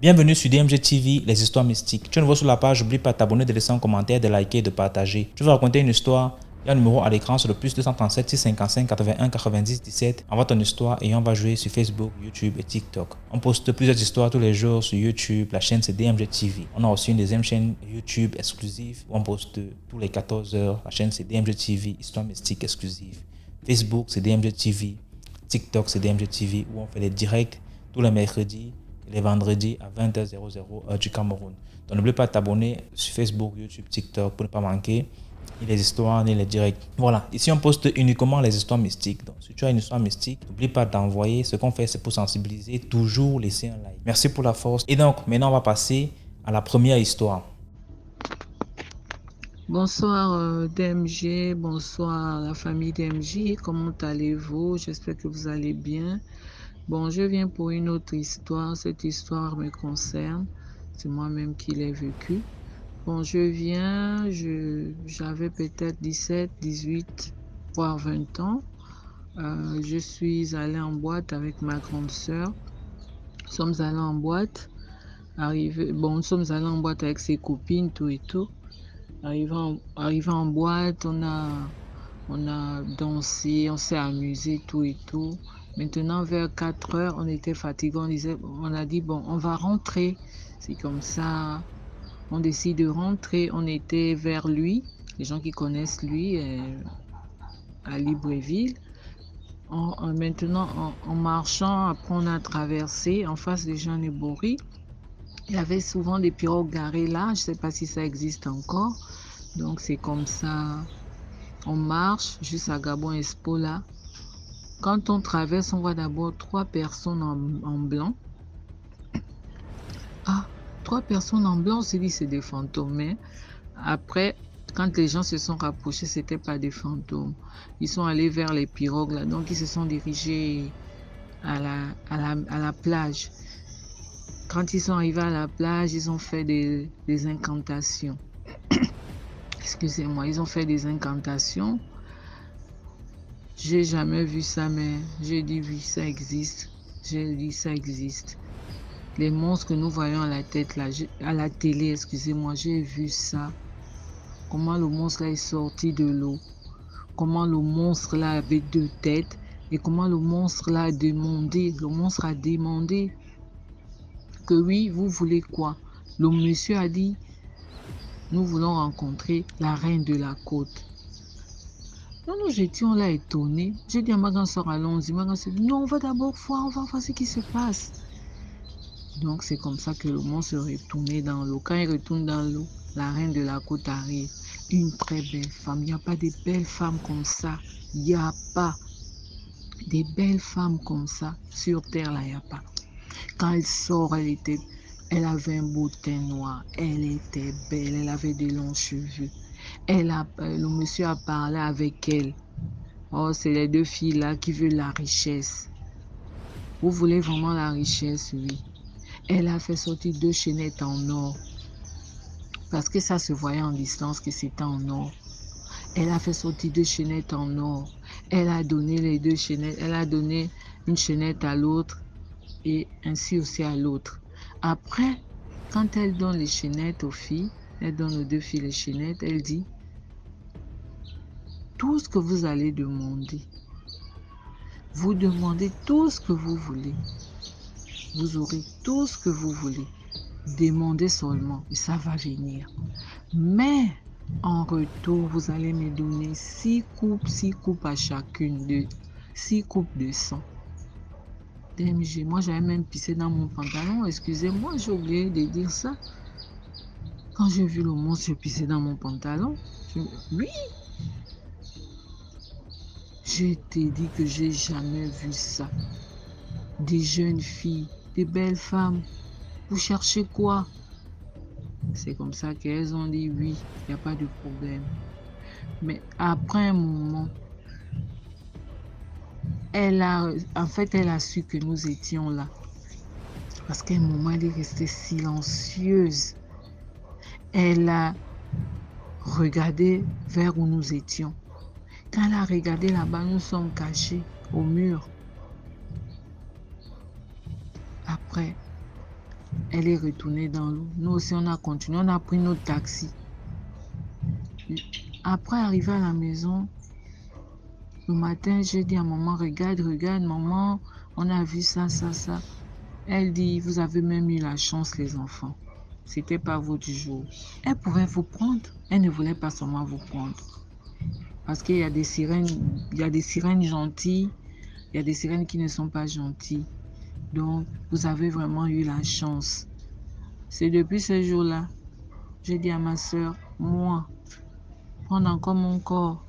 Bienvenue sur DMG TV, les histoires mystiques. Tu es nouveau sur la page, n'oublie pas de t'abonner, de laisser un commentaire, de liker et de partager. Je vais raconter une histoire. Il y a un numéro à l'écran, c'est le plus 237 655 81 90 17. Envoie ton histoire et on va jouer sur Facebook, YouTube et TikTok. On poste plusieurs histoires tous les jours sur YouTube. La chaîne c'est DMG TV. On a aussi une deuxième chaîne YouTube exclusive où on poste tous les 14 heures. La chaîne c'est DMG TV, histoire mystique exclusive. Facebook c'est DMG TV. TikTok c'est DMG TV où on fait les directs tous les mercredis. Les vendredis à 20h00 heure du Cameroun. Donc n'oublie pas de t'abonner sur Facebook, YouTube, TikTok pour ne pas manquer ni les histoires ni les directs. Voilà, ici on poste uniquement les histoires mystiques. Donc si tu as une histoire mystique, n'oublie pas d'envoyer. Ce qu'on fait c'est pour sensibiliser, toujours laisser un like. Merci pour la force. Et donc maintenant on va passer à la première histoire. Bonsoir DMG, bonsoir la famille DMG, comment allez-vous? J'espère que vous allez bien. Bon, je viens pour une autre histoire. Cette histoire me concerne. C'est moi-même qui l'ai vécue. Bon, j'avais peut-être 17, 18, voire 20 ans. Je suis allée en boîte avec ma grande sœur. Nous sommes allés en boîte. Nous sommes allés en boîte avec ses copines, tout et tout. Arrivant en boîte, on a dansé, on s'est amusé, tout et tout. Maintenant, vers 4 heures, on était fatigués. On a dit, bon, on va rentrer. C'est comme ça, on décide de rentrer. On était vers lui, les gens qui connaissent lui, à Libreville. Maintenant, en marchant, après on a traversé en face de Jean Ebory. Il y avait souvent des pirogues garées là. Je ne sais pas si ça existe encore. Donc, c'est comme ça. On marche jusqu'à Gabon Expo là. Quand on traverse, on voit d'abord 3 personnes en blanc. Ah, 3 personnes en blanc, on s'est dit c'est des fantômes. Mais après, quand les gens se sont rapprochés, ce n'était pas des fantômes. Ils sont allés vers les pirogues là. Donc, ils se sont dirigés à la plage. Quand ils sont arrivés à la plage, ils ont fait des incantations. Excusez-moi, ils ont fait des incantations. J'ai jamais vu ça, mais j'ai dit oui, ça existe. J'ai dit ça existe. Les monstres que nous voyons à la télé, excusez-moi, j'ai vu ça. Comment le monstre là est sorti de l'eau. Comment le monstre là avait 2 têtes. Et comment le monstre là a demandé. Le monstre a demandé que oui, vous voulez quoi? Le monsieur a dit, nous voulons rencontrer la reine de la côte. Nous étions là étonnés. J'ai dit à ma grande soeur, allons-y. Ma grande soeur dit, non, on va d'abord voir, on va voir ce qui se passe. Donc c'est comme ça que le monstre est retourné dans l'eau. Quand il retourne dans l'eau, la reine de la côte arrive. Une très belle femme. Il n'y a pas de belles femmes comme ça. Il n'y a pas des belles femmes comme ça. Sur terre, là, il n'y a pas. Quand elle sort, elle avait un beau teint noir. Elle était belle. Elle avait des longs cheveux. Le monsieur a parlé avec elle. Oh, c'est les 2 filles là qui veulent la richesse. Vous voulez vraiment la richesse? Oui. Elle a fait sortir 2 chaînettes en or. Parce que ça se voyait en distance que c'était en or. Elle a fait sortir 2 chaînettes en or. Elle a donné les 2 chaînettes. Elle a donné une chaînette à l'autre et ainsi aussi à l'autre. Après, quand elle donne les chaînettes aux filles, elle donne aux 2 filles les chaînettes, elle dit, tout ce que vous allez demander, vous demandez tout ce que vous voulez. Vous aurez tout ce que vous voulez. Demandez seulement et ça va venir. Mais en retour, vous allez me donner 6 coupes à chacune, 6 coupes de sang. DMG, moi j'avais même pissé dans mon pantalon. Excusez-moi, j'ai oublié de dire ça. Quand j'ai vu le monstre, j'ai pissé dans mon pantalon. Oui. Je t'ai dit que j'ai jamais vu ça. Des jeunes filles, des belles femmes. Vous cherchez quoi? C'est comme ça qu'elles ont dit oui, il n'y a pas de problème. Mais après un moment, elle a su que nous étions là. Parce qu'à un moment, elle est restée silencieuse. Elle a regardé vers où nous étions. Quand elle a regardé là-bas, nous sommes cachés au mur. Après, elle est retournée dans l'eau. Nous aussi, on a continué, on a pris notre taxi. Après, arrivé à la maison, le matin, j'ai dit à maman, regarde, maman, on a vu ça, ça, ça. Elle dit, vous avez même eu la chance, les enfants. C'était pas vous du jour. Elle pouvait vous prendre. Elle ne voulait pas seulement vous prendre. Parce qu'il y a des sirènes, il y a des sirènes gentilles, il y a des sirènes qui ne sont pas gentilles. Donc, vous avez vraiment eu la chance. C'est depuis ce jour-là, j'ai dit à ma soeur, moi, prendre encore mon corps.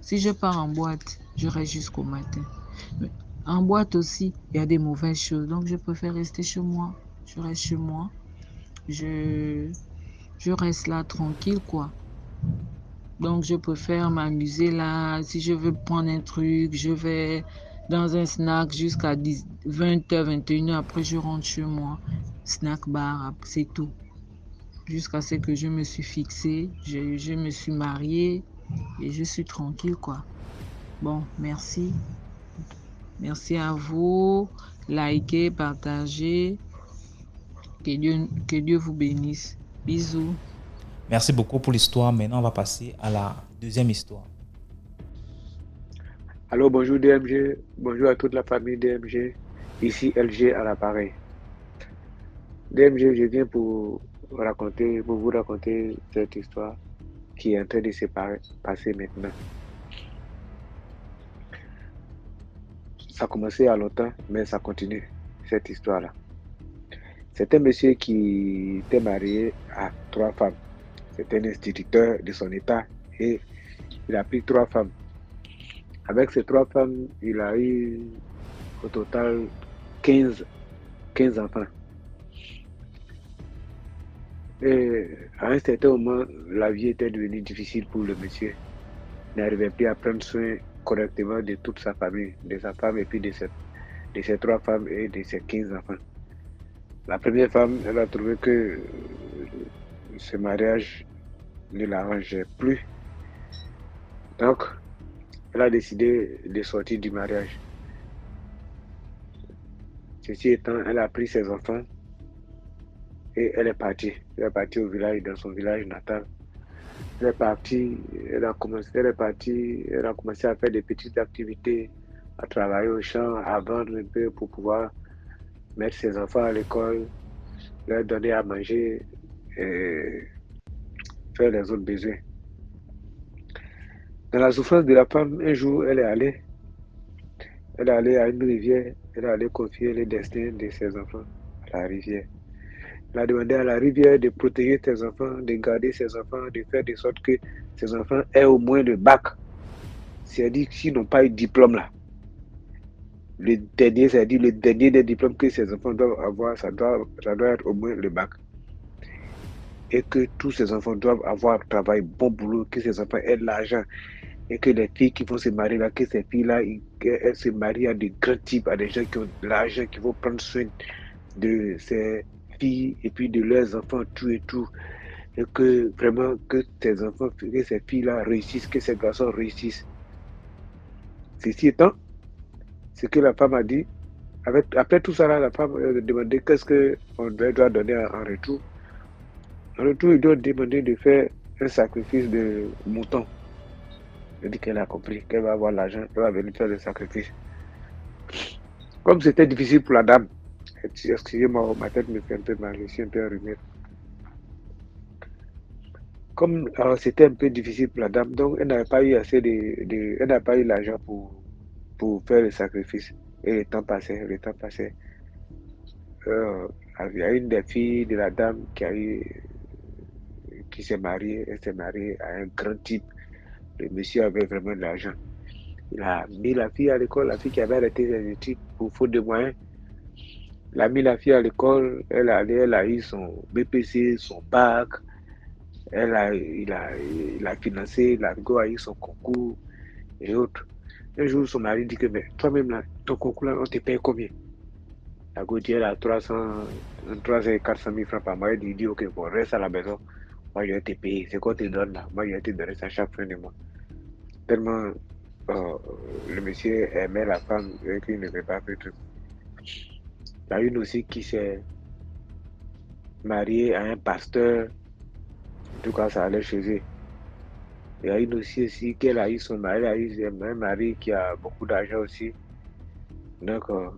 Si je pars en boîte, je reste jusqu'au matin. Mais en boîte aussi, il y a des mauvaises choses. Donc, je préfère rester chez moi. Je reste chez moi. Je reste là tranquille, quoi. Donc, je préfère m'amuser là. Si je veux prendre un truc, je vais dans un snack jusqu'à 20h, 21h. Après, je rentre chez moi. Snack bar, c'est tout. Jusqu'à ce que je me suis fixée, je me suis mariée et je suis tranquille, quoi. Bon, merci. Merci à vous. Likez, partagez. Que Dieu vous bénisse. Bisous. Merci beaucoup pour l'histoire. Maintenant, on va passer à la deuxième histoire. Allô, bonjour DMG, bonjour à toute la famille DMG, ici LG à l'appareil. DMG, je viens pour vous raconter cette histoire qui est en train de se passer maintenant. Ça a commencé à longtemps, mais ça continue, cette histoire-là. C'est un monsieur qui était marié à 3 femmes. C'était un instituteur de son état et il a pris 3 femmes. Avec ces 3 femmes, il a eu au total 15 enfants. Et à un certain moment, la vie était devenue difficile pour le monsieur. Il n'arrivait plus à prendre soin correctement de toute sa famille, de sa femme et puis de ses 3 femmes et de ses 15 enfants. La première femme, elle a trouvé que ce mariage ne l'arrangeait plus. Donc, elle a décidé de sortir du mariage. Ceci étant, elle a pris ses enfants et elle est partie. Elle est partie au village, dans son village natal. Elle est partie, elle a commencé à faire des petites activités, à travailler au champ, à vendre un peu pour pouvoir mettre ses enfants à l'école, leur donner à manger et faire les autres besoins. Dans la souffrance de la femme, un jour, elle est allée à une rivière, elle est allée confier le destin de ses enfants à la rivière. Elle a demandé à la rivière de protéger ses enfants, de garder ses enfants, de faire de sorte que ses enfants aient au moins le bac. C'est-à-dire s'ils n'ont pas eu de diplôme là. Le dernier des diplômes que ces enfants doivent avoir, ça doit être au moins le bac. Et que tous ces enfants doivent avoir un travail, bon boulot, que ces enfants aient de l'argent. Et que les filles qui vont se marier là, que ces filles-là, elles se marient à de grands types, à des gens qui ont de l'argent, qui vont prendre soin de ces filles et puis de leurs enfants, tout et tout. Et que vraiment, que ces enfants, que ces filles-là réussissent, que ces garçons réussissent. Ceci étant, ce que la femme a dit, après tout ça, là, la femme a demandé qu'est-ce qu'on doit donner en retour. En retour, il doit demander de faire un sacrifice de mouton. Elle dit qu'elle a compris, qu'elle va avoir l'argent, elle va venir faire le sacrifice. Comme c'était difficile pour la dame, excusez-moi, ma tête me fait un peu mal, je suis un peu enrhumé. Comme c'était un peu difficile pour la dame, donc elle n'avait pas eu elle n'a pas eu l'argent pour faire le sacrifice. Et le temps passait. Il y a une des filles de la dame qui s'est mariée, elle s'est mariée à un grand type. Le monsieur avait vraiment de l'argent. Il a mis la fille à l'école, la fille qui avait arrêté ses études pour faute de moyens. Il a mis la fille à l'école, elle a eu son BPC, son bac, il a financé, la go a eu son concours et autres. Un jour, son mari dit que, mais toi-même, là, ton concours, là, on te paye combien? La go dit, elle a 300 et 400 000 francs par mois. Il dit, ok, bon, reste à la maison. Moi, je vais te payer. C'est quoi tu te donnes là? Moi, je vais te donner ça chaque fin de mois. tellement le monsieur aimait la femme et qu'il ne veut pas faire truc. Il y a une aussi qui s'est mariée à un pasteur, en tout cas ça allait chez eux. Il y a une aussi qu'elle a eu son mari, elle a eu un mari qui a beaucoup d'argent aussi. Donc, en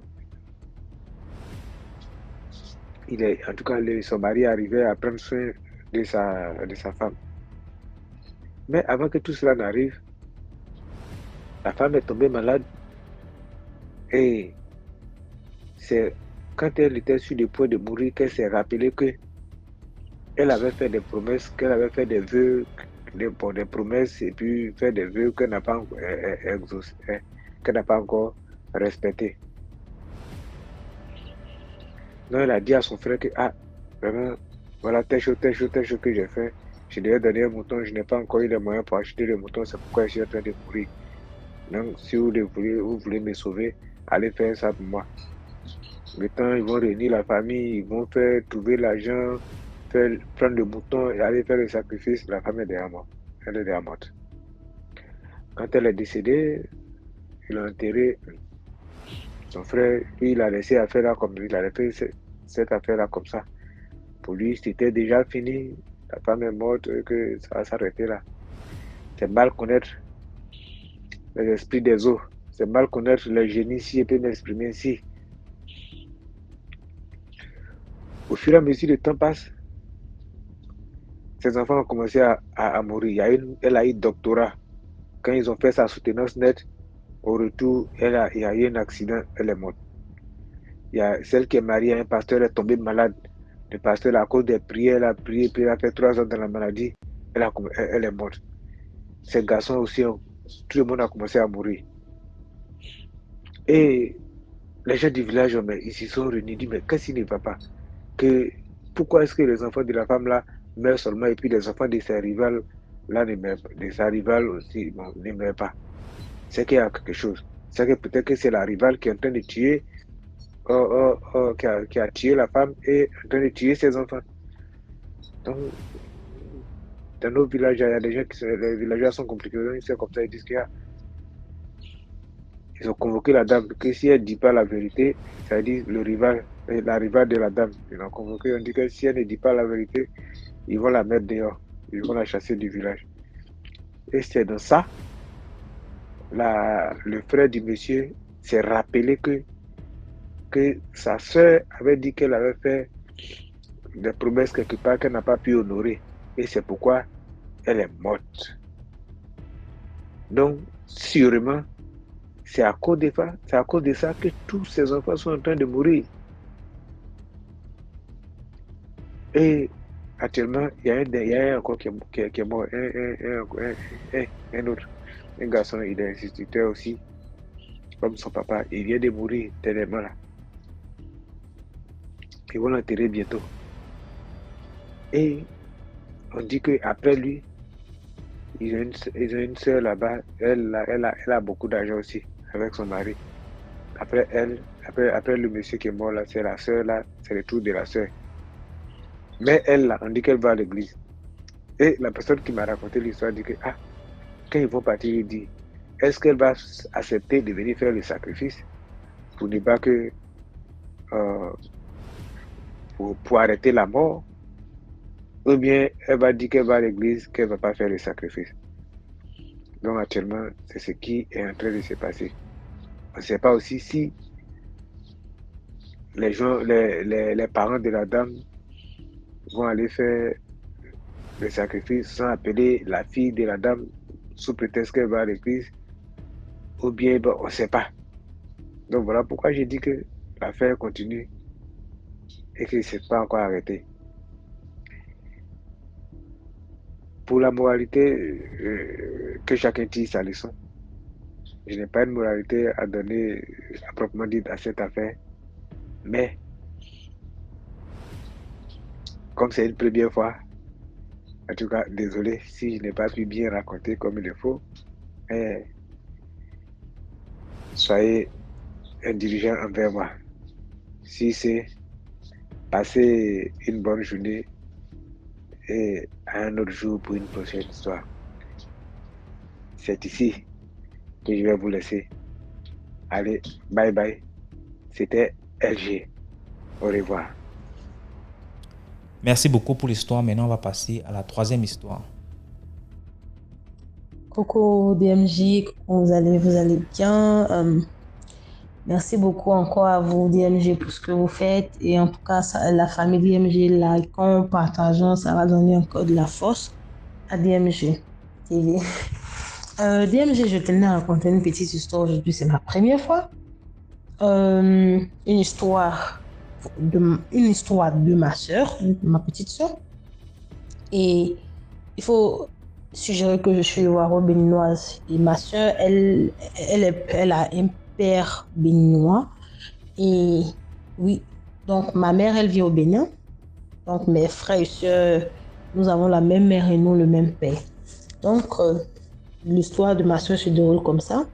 tout cas, son mari arrivait à prendre soin de sa femme. Mais avant que tout cela n'arrive, la femme est tombée malade et c'est quand elle était sur le point de mourir qu'elle s'est rappelée que elle avait fait des promesses, qu'elle avait fait des vœux, des promesses et puis fait des vœux qu'elle n'a pas exaucé, qu'elle n'a pas encore respecté. Donc elle a dit à son frère que vraiment, voilà telle chose que j'ai fait. Je devais donner un mouton, je n'ai pas encore eu les moyens pour acheter le mouton, c'est pourquoi je suis en train de mourir. Donc si vous voulez me sauver, allez faire ça pour moi. Maintenant, ils vont réunir la famille, ils vont faire trouver l'argent, prendre le mouton et aller faire le sacrifice. La femme est déjà morte. Elle est déjà morte. Quand elle est décédée, il a enterré son frère, puis il a laissé l'affaire-là comme il a fait cette affaire-là comme ça. Pour lui, c'était déjà fini. La femme est morte, que ça va s'arrêter là. C'est mal connaître les esprits des eaux. C'est mal connaître les génies si je peux m'exprimer ainsi. Au fur et à mesure le temps passe, ses enfants ont commencé à mourir. Elle a eu doctorat. Quand ils ont fait sa soutenance nette, au retour, il y a eu un accident, elle est morte. Il y a celle qui est mariée à un pasteur, elle est tombée malade. Le pasteur, à cause des prières, elle a prié, puis elle a fait 3 ans dans la maladie, elle est morte. Ces garçons aussi, tout le monde a commencé à mourir. Et les gens du village, ils s'y sont réunis, ils disent, mais qu'est-ce qui ne va pas? Pourquoi est-ce que les enfants de la femme là meurent seulement et puis les enfants de ses rivales là ne meurent pas, de sa rivale aussi ne meurent pas? C'est qu'il y a quelque chose. C'est que peut-être que c'est la rivale qui est en train de tuer, qui a tué la femme et en train de tuer ses enfants. Donc, dans nos villages, il y a des gens les villageois sont compliqués. Ils sont comme ça, ils disent ils ont convoqué la dame, que si elle ne dit pas la vérité, ça dit la rivale de la dame. Ils l'ont convoqué, on dit que si elle ne dit pas la vérité, ils vont la mettre dehors. Ils vont la chasser du village. Et c'est dans ça, le frère du monsieur s'est rappelé que sa soeur avait dit qu'elle avait fait des promesses quelque part qu'elle n'a pas pu honorer. Et c'est pourquoi elle est morte. Donc, sûrement, c'est à cause de ça que tous ses enfants sont en train de mourir. Et actuellement, il y a un encore qui est mort, un autre, un garçon, il est instituteur aussi, comme son papa, il vient de mourir tellement là. Ils vont l'enterrer bientôt. Et on dit qu'après lui, ils ont une soeur là-bas, elle a beaucoup d'argent aussi, avec son mari. Après le monsieur qui est mort là, c'est la soeur là, c'est le tour de la soeur. Mais elle là, on dit qu'elle va à l'église. Et la personne qui m'a raconté l'histoire dit que, quand ils vont partir, il dit, est-ce qu'elle va accepter de venir faire le sacrifice pour ne pas que, pour arrêter la mort, ou bien elle va dire qu'elle va à l'église, qu'elle ne va pas faire le sacrifice. Donc actuellement, c'est ce qui est en train de se passer. On ne sait pas aussi si les parents de la dame vont aller faire le sacrifice sans appeler la fille de la dame sous prétexte qu'elle va à l'église, ou bien on ne sait pas. Donc voilà pourquoi j'ai dit que l'affaire continue et que ce n'est pas encore arrêté. Pour la moralité, que chacun tire sa leçon. Je n'ai pas une moralité à donner à proprement dit à cette affaire, mais comme c'est une première fois, en tout cas, désolé si je n'ai pas pu bien raconter comme il le faut, mais soyez indulgents envers moi. Si c'est passer une bonne journée et à un autre jour pour une prochaine histoire. c'est ici que je vais vous laisser. Allez, bye bye. C'était LG. Au revoir. Merci beaucoup pour l'histoire. Maintenant, on va passer à la troisième histoire. Coucou DMJ, vous allez bien. Merci beaucoup encore à vous DMG pour ce que vous faites. Et en tout cas, la famille DMG, likant, partageant, ça va donner encore de la force à DMG TV. DMG, je tenais à raconter une petite histoire aujourd'hui. C'est ma première fois. Une histoire de ma soeur, ma petite soeur. Et il faut suggérer que je suis waro-béninoise. Et ma soeur, elle a un père béninois. Et oui, donc ma mère, elle vit au Bénin. Donc mes frères et sœurs, nous avons la même mère et non le même père. Donc l'histoire de ma soeur se déroule comme ça,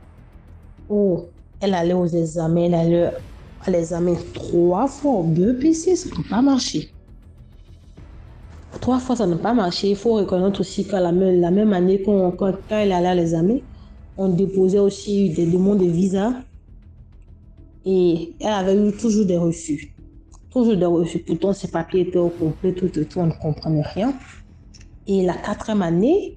où elle allait aux examens, elle allait à l'examen 3 fois au BEPC, ça n'a pas marché. 3 fois, ça n'a pas marché. Il faut reconnaître aussi qu'à la même année, quand elle allait à l'examen, on déposait aussi des demandes de visa. Et elle avait eu toujours des refus. Toujours des refus. Pourtant, ses papiers étaient au complet, tout, on ne comprenait rien. Et la 4e année,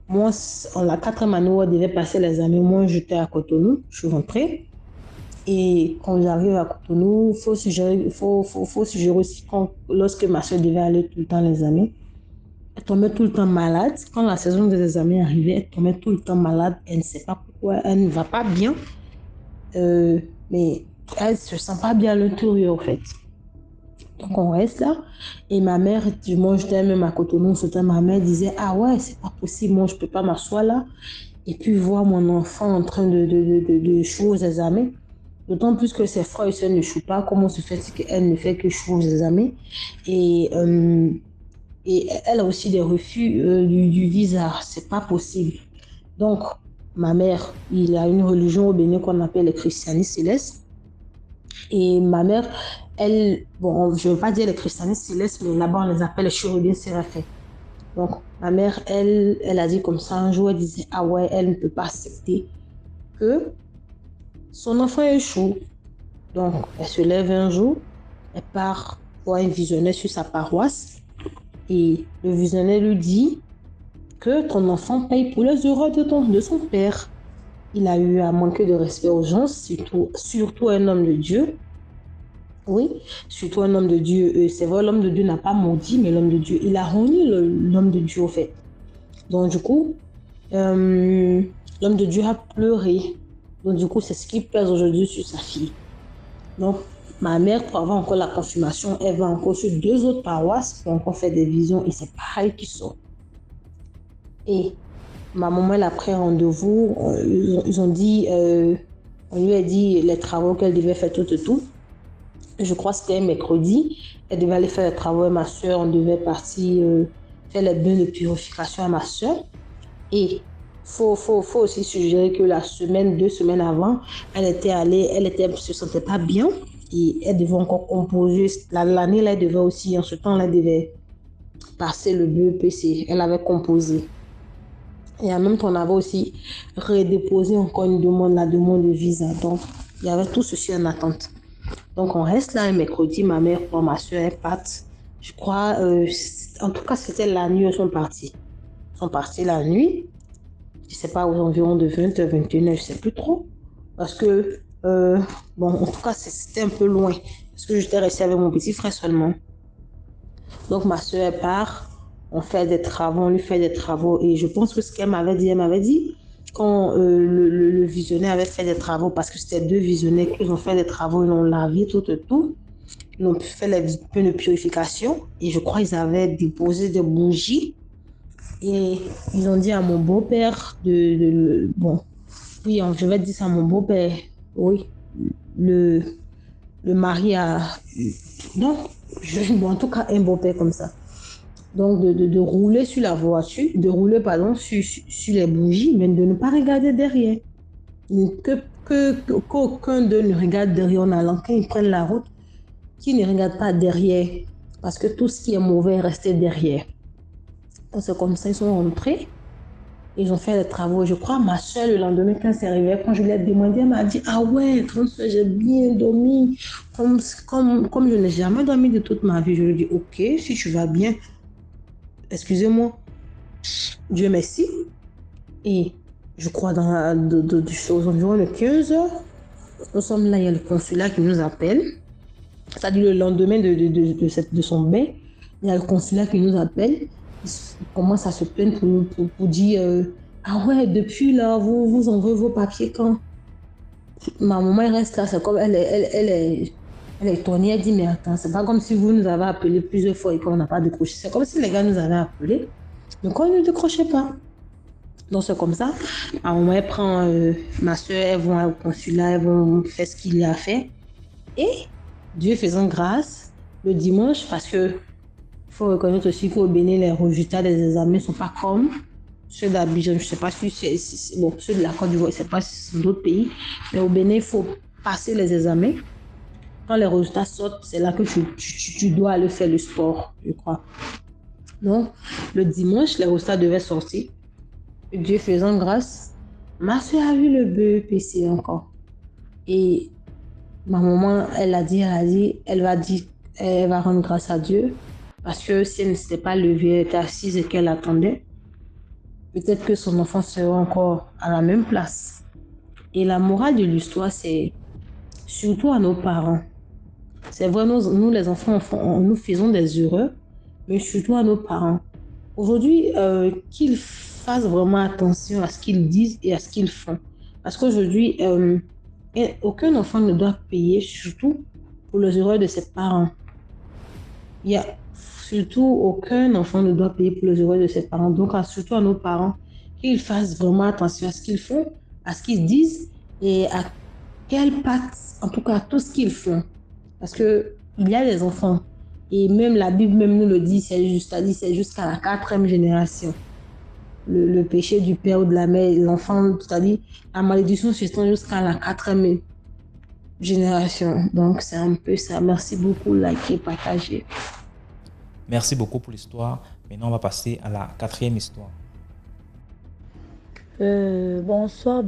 où elle devait passer l'examen, moi, j'étais à Cotonou, je suis rentrée. Et quand j'arrive à Cotonou, il faut suggérer aussi lorsque ma soeur devait aller tout le temps à l'examen, elle tombait tout le temps malade. Quand la saison des examens arrivait, elle tombait tout le temps malade. Elle ne sait pas pourquoi, elle ne va pas bien. Mais elle ne se sent pas bien à l'intérieur, en fait. Donc, on reste là. Et ma mère, moi, j'étais même à Cotonou, ma mère disait, ah ouais, c'est pas possible, moi, je ne peux pas m'asseoir là. Et puis, voir mon enfant en train de échouer aux examens. D'autant plus que ses frères et sœurs n'échouent pas. Comment se fait-il qu'elle ne fait que échouer aux examens? Et elle a aussi des refus du visa. C'est pas possible. Donc, ma mère, il a une religion au Bénin qu'on appelle le christianisme céleste. Et ma mère, elle, bon, je ne veux pas dire les christianistes célestes, mais là-bas, on les appelle les chérubins séraphins. Donc, ma mère, elle a dit comme ça un jour, elle disait, ah ouais, elle ne peut pas accepter que son enfant échoue. Donc, elle se lève un jour, elle part voir un visionnaire sur sa paroisse, et le visionnaire lui dit que ton enfant paye pour les erreurs de son père. Il a eu à manquer de respect aux gens, surtout un homme de Dieu. Oui, surtout un homme de Dieu. C'est vrai, l'homme de Dieu n'a pas maudit, mais l'homme de Dieu, il a renié l'homme de Dieu, au fait. Donc, du coup, l'homme de Dieu a pleuré. Donc, du coup, c'est ce qui pèse aujourd'hui sur sa fille. Donc, ma mère, pour avoir encore la confirmation, elle va encore sur 2 autres paroisses pour encore faire des visions, et c'est pareil qui sort. Et ma maman, elle a pris rendez-vous. Ils ont dit, on lui a dit les travaux qu'elle devait faire tout. Je crois que c'était un mercredi. Elle devait aller faire les travaux à ma soeur. On devait partir faire les bains de purification à ma soeur. Et faut aussi suggérer que 2 semaines avant, elle se sentait pas bien. Et elle devait encore composer. L'année là, elle devait aussi, en ce temps-là, elle devait passer le BEPC. Elle avait composé. Et en même temps, on avait aussi redéposé encore la demande de visa. Donc, il y avait tout ceci en attente. Donc, on reste là un mercredi. Ma mère et ma soeur, elles partent. Je crois, en tout cas, c'était la nuit où ils sont partis. Ils sont partis la nuit. Je ne sais pas, aux environs de 20h, 21h, je ne sais plus trop. Parce que, bon, en tout cas, c'était un peu loin. Parce que j'étais restée avec mon petit frère seulement. Donc, ma soeur, elle part. On fait des travaux, on lui fait des travaux. Et je pense que ce qu'elle m'avait dit, quand le visionnaire avait fait des travaux, parce que c'était 2 visionnaires qui ont fait des travaux, ils ont lavé tout. Ils ont fait les bains de purification. Et je crois qu'ils avaient déposé des bougies. Et ils ont dit à mon beau-père bon, oui, je vais dire ça à mon beau-père. Oui, le mari a... Non, bon, en tout cas, un beau-père comme ça. Donc, de rouler sur la voiture, sur les bougies, mais de ne pas regarder derrière. Qu'aucun d'eux ne regarde derrière en allant. Quand ils prennent la route, qu'ils ne regardent pas derrière. Parce que tout ce qui est mauvais est resté derrière. Donc, c'est comme ça, ils sont rentrés. Ils ont fait les travaux. Je crois ma soeur, le lendemain, quand c'est arrivé, quand je lui ai demandé, elle m'a dit, ah ouais, grande soeur, j'ai bien dormi. Comme je n'ai jamais dormi de toute ma vie. Je lui ai dit, ok, si tu vas bien, excusez-moi, Dieu merci. Et je crois aux environs de 15 heures, nous sommes là, il y a le consulat qui nous appelle. C'est-à-dire le lendemain de son bain, il y a le consulat qui nous appelle. Il commence à se plaindre pour dire ah ouais, depuis là, vous envoyez vos papiers quand? Ma maman elle reste là, c'est comme elle est étonnée, elle dit mais attends, c'est pas comme si vous nous avez appelé plusieurs fois et qu'on n'a pas décroché. C'est comme si les gars nous avaient appelé, mais qu'on ne décrochait pas. Donc c'est comme ça. À un moment, elle prend ma soeur, elles vont au consulat, elles vont faire ce qu'il y a à faire. Et Dieu faisant grâce, le dimanche, parce que faut reconnaître aussi qu'au Bénin, les résultats des examens ne sont pas comme ceux d'Abidjan. Je ne sais pas si c'est bon, ceux de la Côte d'Ivoire, je ne sais pas si c'est dans d'autres pays, mais au Bénin, il faut passer les examens. Quand les résultats sortent, c'est là que tu dois aller faire le sport, je crois. Donc, le dimanche, les résultats devaient sortir. Dieu faisant grâce, ma soeur a vu le BEPC encore. Et ma maman, elle va rendre grâce à Dieu. Parce que si elle ne s'était pas levée, elle était assise et qu'elle attendait, peut-être que son enfant serait encore à la même place. Et la morale de l'histoire, c'est surtout à nos parents. C'est vrai, nous les enfants, nous faisons des erreurs, mais surtout à nos parents. Aujourd'hui, qu'ils fassent vraiment attention à ce qu'ils disent et à ce qu'ils font. Parce qu'aujourd'hui, aucun enfant ne doit payer, surtout pour les erreurs de ses parents. Il y a surtout aucun enfant ne doit payer pour les erreurs de ses parents. Donc, surtout à nos parents, qu'ils fassent vraiment attention à ce qu'ils font, à ce qu'ils disent et à quelle patte, en tout cas, tout ce qu'ils font. Parce que il y a des enfants, et même la Bible même nous le dit, c'est jusqu'à la 4e génération. Le péché du père ou de la mère, l'enfant, c'est-à-dire la malédiction s'étend jusqu'à la 4e génération. Donc, c'est un peu ça. Merci beaucoup, likez, partagez. Merci beaucoup pour l'histoire. Maintenant, on va passer à la 4e histoire. Bonsoir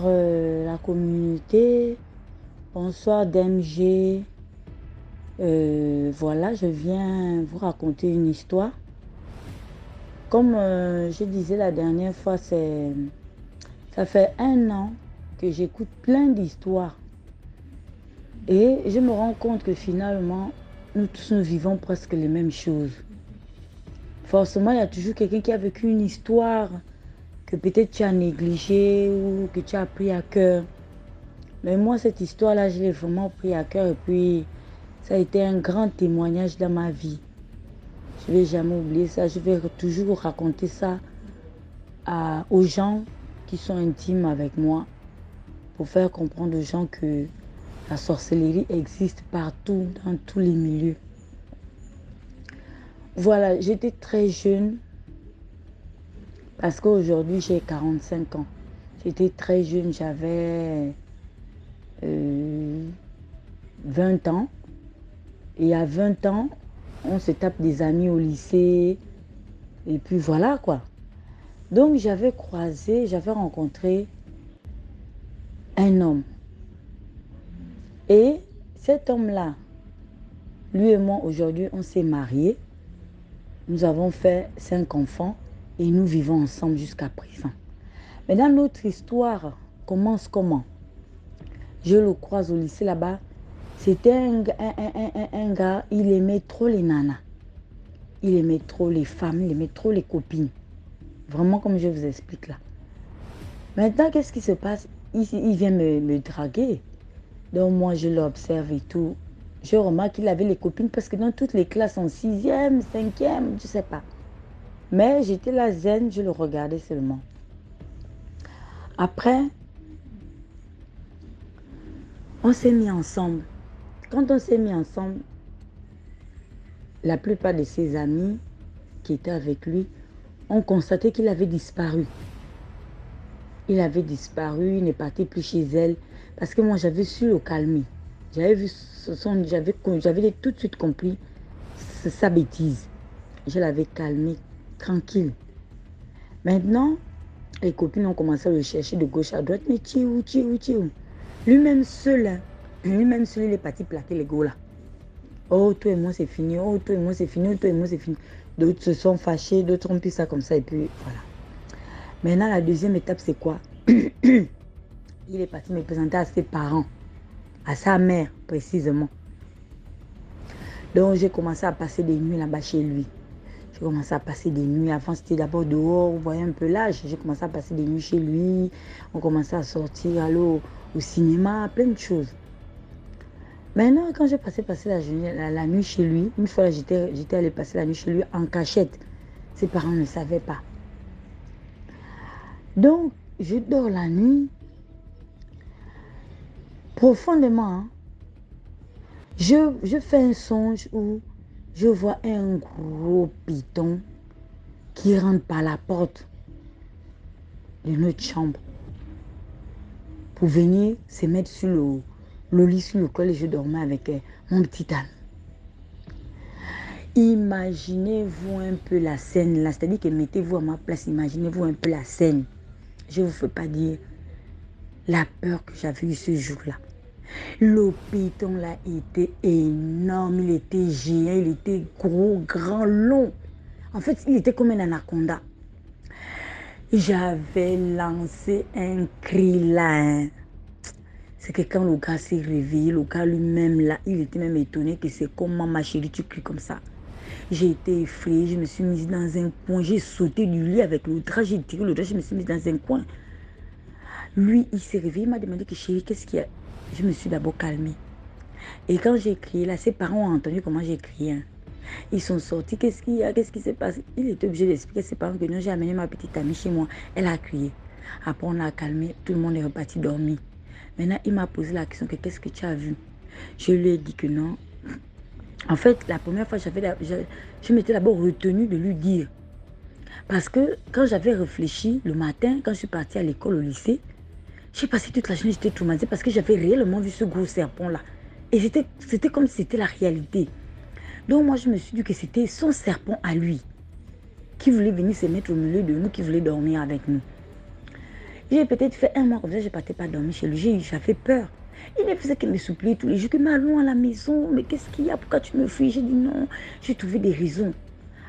la communauté. Bonsoir DMG. Voilà, je viens vous raconter une histoire. Comme je disais la dernière fois, ça fait 1 an que j'écoute plein d'histoires. Et je me rends compte que finalement, nous tous nous vivons presque les mêmes choses. Forcément, il y a toujours quelqu'un qui a vécu une histoire que peut-être tu as négligée ou que tu as pris à cœur. Mais moi, cette histoire-là, je l'ai vraiment pris à cœur et puis ça a été un grand témoignage dans ma vie. Je ne vais jamais oublier ça. Je vais toujours raconter ça aux gens qui sont intimes avec moi pour faire comprendre aux gens que la sorcellerie existe partout, dans tous les milieux. Voilà, j'étais très jeune parce qu'aujourd'hui j'ai 45 ans. J'étais très jeune, j'avais 20 ans. Et à 20 ans, on se tape des amis au lycée. Et puis voilà quoi. Donc j'avais rencontré un homme. Et cet homme-là, lui et moi aujourd'hui, on s'est mariés. Nous avons fait 5 enfants et nous vivons ensemble jusqu'à présent. Maintenant, notre histoire commence comment? Je le croise au lycée là-bas. C'était un gars, il aimait trop les nanas. Il aimait trop les femmes, il aimait trop les copines. Vraiment comme je vous explique là. Maintenant, qu'est-ce qui se passe? Il vient me draguer. Donc moi, je l'observe et tout. Je remarque qu'il avait les copines parce que dans toutes les classes, en 6e, 5e, je ne sais pas. Mais j'étais là zen, je le regardais seulement. Après, on s'est mis ensemble. Quand on s'est mis ensemble, la plupart de ses amis qui étaient avec lui ont constaté qu'il avait disparu. Il avait disparu, il n'est parti plus chez elle. Parce que moi, j'avais su le calmer. J'avais tout de suite compris sa bêtise. Je l'avais calmé tranquille. Maintenant, Les copines ont commencé à le chercher de gauche à droite. Mais tu es où, tu es où, tu es où? Lui-même seul, hein, lui-même seul, il est parti plaquer les go là. Oh, toi et moi, c'est fini. Oh, toi et moi, c'est fini. Oh, toi et moi, c'est fini. D'autres se sont fâchés, d'autres ont pris ça comme ça. Et puis, voilà. Maintenant, la deuxième étape, c'est quoi? Il est parti me présenter à ses parents, à sa mère, précisément. Donc, j'ai commencé à passer des nuits là-bas chez lui. J'ai commencé à passer des nuits. Avant, c'était d'abord dehors, vous voyez un peu l'âge. J'ai commencé à passer des nuits chez lui. On commençait à sortir, aller au cinéma, plein de choses. Maintenant, quand j'ai passé la nuit chez lui, une fois, j'étais allée passer la nuit chez lui en cachette. Ses parents ne savaient pas. Donc, je dors la nuit. Profondément, hein, je fais un songe où je vois un gros python qui rentre par la porte de notre chambre pour venir se mettre sur le lit sur lequel je dormais avec mon petit ami. Imaginez-vous un peu la scène là, c'est-à-dire que mettez-vous à ma place, imaginez-vous un peu la scène. Je ne vous fais pas dire la peur que j'avais eue ce jour-là. Le python là était énorme, il était géant, il était gros, grand, long. En fait, il était comme un anaconda. J'avais lancé un cri là. Hein. C'est que quand le gars s'est réveillé, le gars lui-même là, il était même étonné que c'est comment ma chérie, tu cries comme ça. J'ai été effrayée, je me suis mise dans un coin, j'ai sauté du lit avec le drap, j'ai tiré le drap, je me suis mise dans un coin. Lui, il s'est réveillé, il m'a demandé que chérie, qu'est-ce qu'il y a? Je me suis d'abord calmée. Et quand j'ai crié là, ses parents ont entendu comment j'ai crié. Hein. Ils sont sortis, qu'est-ce qu'il y a, qu'est-ce qui s'est passé? Il était obligé d'expliquer à ses parents que non, j'ai amené ma petite amie chez moi. Elle a crié. Après, on a calmé, tout le monde est reparti dormir. Maintenant, il m'a posé la question que qu'est-ce que tu as vu? Je lui ai dit que non. En fait, la première fois, je m'étais d'abord retenue de lui dire. Parce que quand j'avais réfléchi le matin, quand je suis partie à l'école, au lycée, j'ai passé toute la journée, j'étais traumatisée parce que j'avais réellement vu ce gros serpent-là. Et c'était comme si c'était la réalité. Donc moi, je me suis dit que c'était son serpent à lui qui voulait venir se mettre au milieu de nous, qui voulait dormir avec nous. J'ai peut-être fait un mois comme ça, je ne partais pas dormir chez lui, j'avais peur. Il ne faisait que me supplier tous les jours, que allons à la maison, mais qu'est-ce qu'il y a, pourquoi tu me fuis? J'ai dit non, j'ai trouvé des raisons.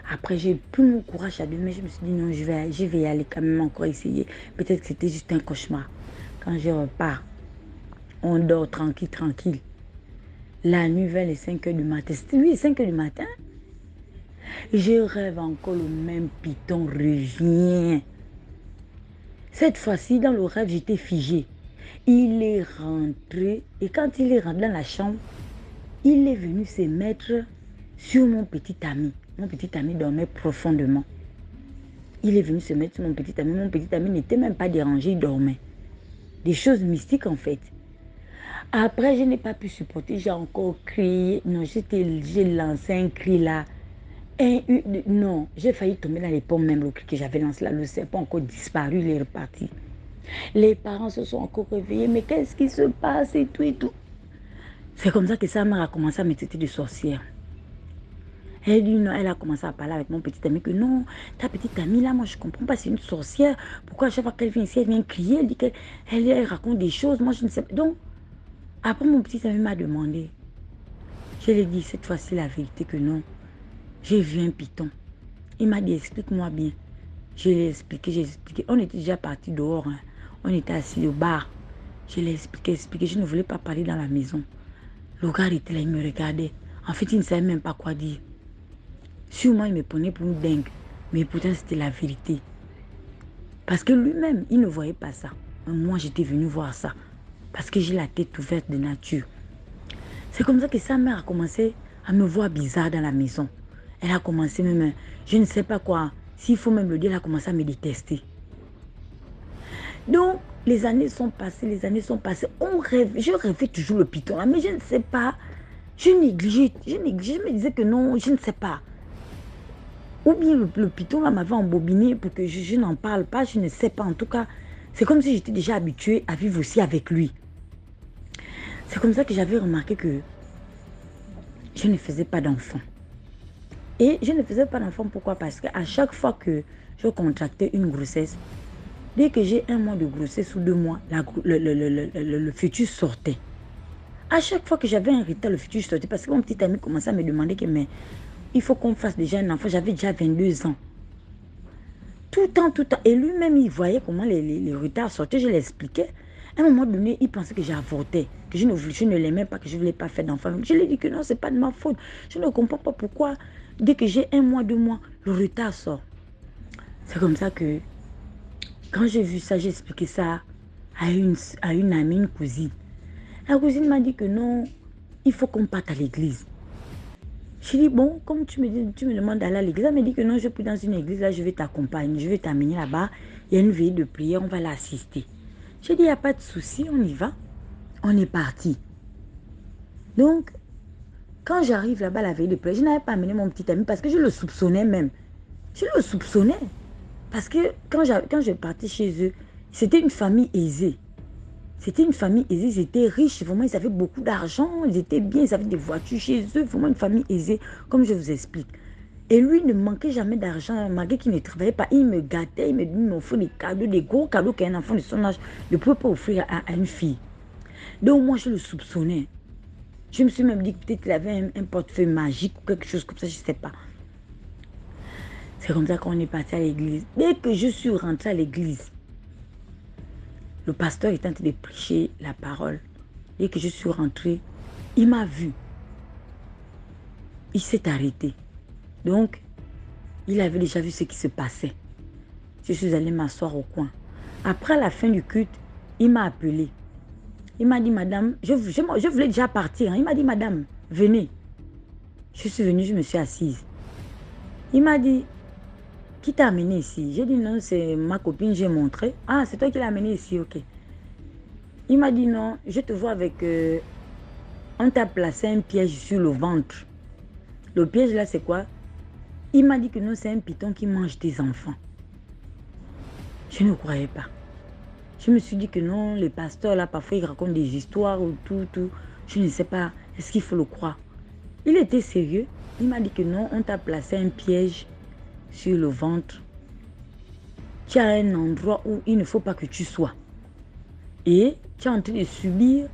Après, j'ai plus mon courage à demain, je me suis dit non, je vais y aller quand même encore essayer. Peut-être que c'était juste un cauchemar. Quand je repars, on dort tranquille. La nuit vers les 5 h du matin, c'était lui, 5 h du matin. Je rêve encore, le même python revient. Cette fois-ci, dans le rêve, j'étais figée. Il est rentré, et quand il est rentré dans la chambre, il est venu se mettre sur mon petit ami. Mon petit ami dormait profondément. Il est venu se mettre sur mon petit ami. Mon petit ami n'était même pas dérangé, il dormait. Des choses mystiques en fait. Après, je n'ai pas pu supporter, j'ai encore crié. Non, j'ai lancé un cri là. Non, j'ai failli tomber dans les pommes même, le cri que j'avais lancé là. Le serpent encore disparu, il est reparti. Les parents se sont encore réveillés. Mais qu'est-ce qui se passe et tout et tout. C'est comme ça que sa mère a commencé à me traiter de sorcière. Elle dit non, elle a commencé à parler avec mon petit ami que non, ta petite amie là, moi je comprends pas, c'est une sorcière. Pourquoi à chaque fois qu'elle vient ici, elle vient crier, elle dit qu'elle raconte des choses, moi je ne sais pas. Donc, après mon petit ami m'a demandé, je lui ai dit cette fois-ci la vérité que non, j'ai vu un python. Il m'a dit explique-moi bien. Je lui ai expliqué, On était déjà partis dehors, hein. On était assis au bar. Je lui ai expliqué, je ne voulais pas parler dans la maison. Le gars était là, il me regardait. En fait, il ne savait même pas quoi dire. Sûrement, il me prenait pour une dingue. Mais pourtant, c'était la vérité. Parce que lui-même, il ne voyait pas ça. Mais moi, j'étais venue voir ça. Parce que j'ai la tête ouverte de nature. C'est comme ça que sa mère a commencé à me voir bizarre dans la maison. Elle a commencé même, je ne sais pas quoi. S'il faut même le dire, elle a commencé à me détester. Donc, les années sont passées. Je rêvais toujours le python là, mais je ne sais pas. Je négligeais. Je me disais que non, je ne sais pas. Ou bien le python là m'avait embobiné pour que je n'en parle pas, je ne sais pas. En tout cas, c'est comme si j'étais déjà habituée à vivre aussi avec lui. C'est comme ça que j'avais remarqué que je ne faisais pas d'enfant. Et je ne faisais pas d'enfant, pourquoi? Parce qu'à chaque fois que je contractais une grossesse, Dès que j'ai 1 mois de grossesse ou 2 mois, le fœtus sortait. À chaque fois que j'avais un retard, le fœtus sortait. Parce que mon petit ami commençait à me demander que mais il faut qu'on fasse déjà un enfant. J'avais déjà 22 ans. Tout le temps. Et lui-même, il voyait comment les retards sortaient. Je l'expliquais. À un moment donné, il pensait que j'avortais, que je ne l'aimais pas, que je ne voulais pas faire d'enfant. Je lui ai dit que non, ce n'est pas de ma faute. Je ne comprends pas pourquoi, dès que j'ai 1 mois, 2 mois, le retard sort. C'est comme ça que, quand j'ai vu ça, j'ai expliqué ça à une amie, une cousine. La cousine m'a dit que non, il faut qu'on parte à l'église. J'ai dit, bon, comme tu me demandes d'aller à l'église, elle m'a dit que non, je peux dans une église, là, je vais t'accompagner, je vais t'amener là-bas. Il y a une veillée de prière, on va l'assister. J'ai dit, il n'y a pas de souci, on y va. On est parti. Donc, quand j'arrive là-bas à la veille de prière, je n'avais pas amené mon petit ami parce que je le soupçonnais même. Je le soupçonnais. Parce que quand je partais chez eux, c'était une famille aisée. C'était une famille aisée, ils étaient riches, vraiment, ils avaient beaucoup d'argent, ils étaient bien, ils avaient des voitures chez eux, vraiment une famille aisée, comme je vous explique. Et lui ne manquait jamais d'argent, malgré qu'il ne travaillait pas, il me gâtait, il m'offrait des cadeaux, des gros cadeaux qu'un enfant de son âge ne pouvait pas offrir à une fille. Donc moi, je le soupçonnais. Je me suis même dit que peut-être qu'il avait un portefeuille magique ou quelque chose comme ça, je ne sais pas. C'est comme ça qu'on est parti à l'église. Dès que je suis rentrée à l'église, le pasteur est en train de prêcher la parole. Dès que je suis rentrée, il m'a vu. Il s'est arrêté. Donc, il avait déjà vu ce qui se passait. Je suis allée m'asseoir au coin. Après la fin du culte, il m'a appelé. Il m'a dit, madame, je voulais déjà partir. Il m'a dit, madame, venez. Je suis venue, je me suis assise. Il m'a dit, qui t'a amené ici? J'ai dit, non, c'est ma copine, j'ai montré. Ah, c'est toi qui l'as amené ici, ok. Il m'a dit, non, je te vois avec... on t'a placé un piège sur le ventre. Le piège là, c'est quoi? Il m'a dit que non, c'est un python qui mange tes enfants. Je ne croyais pas. Je me suis dit que non, les pasteurs là, parfois ils racontent des histoires ou tout. Je ne sais pas, est-ce qu'il faut le croire? Il était sérieux. Il m'a dit que non, on t'a placé un piège sur le ventre. Tu as un endroit où il ne faut pas que tu sois. Et tu es en train de subir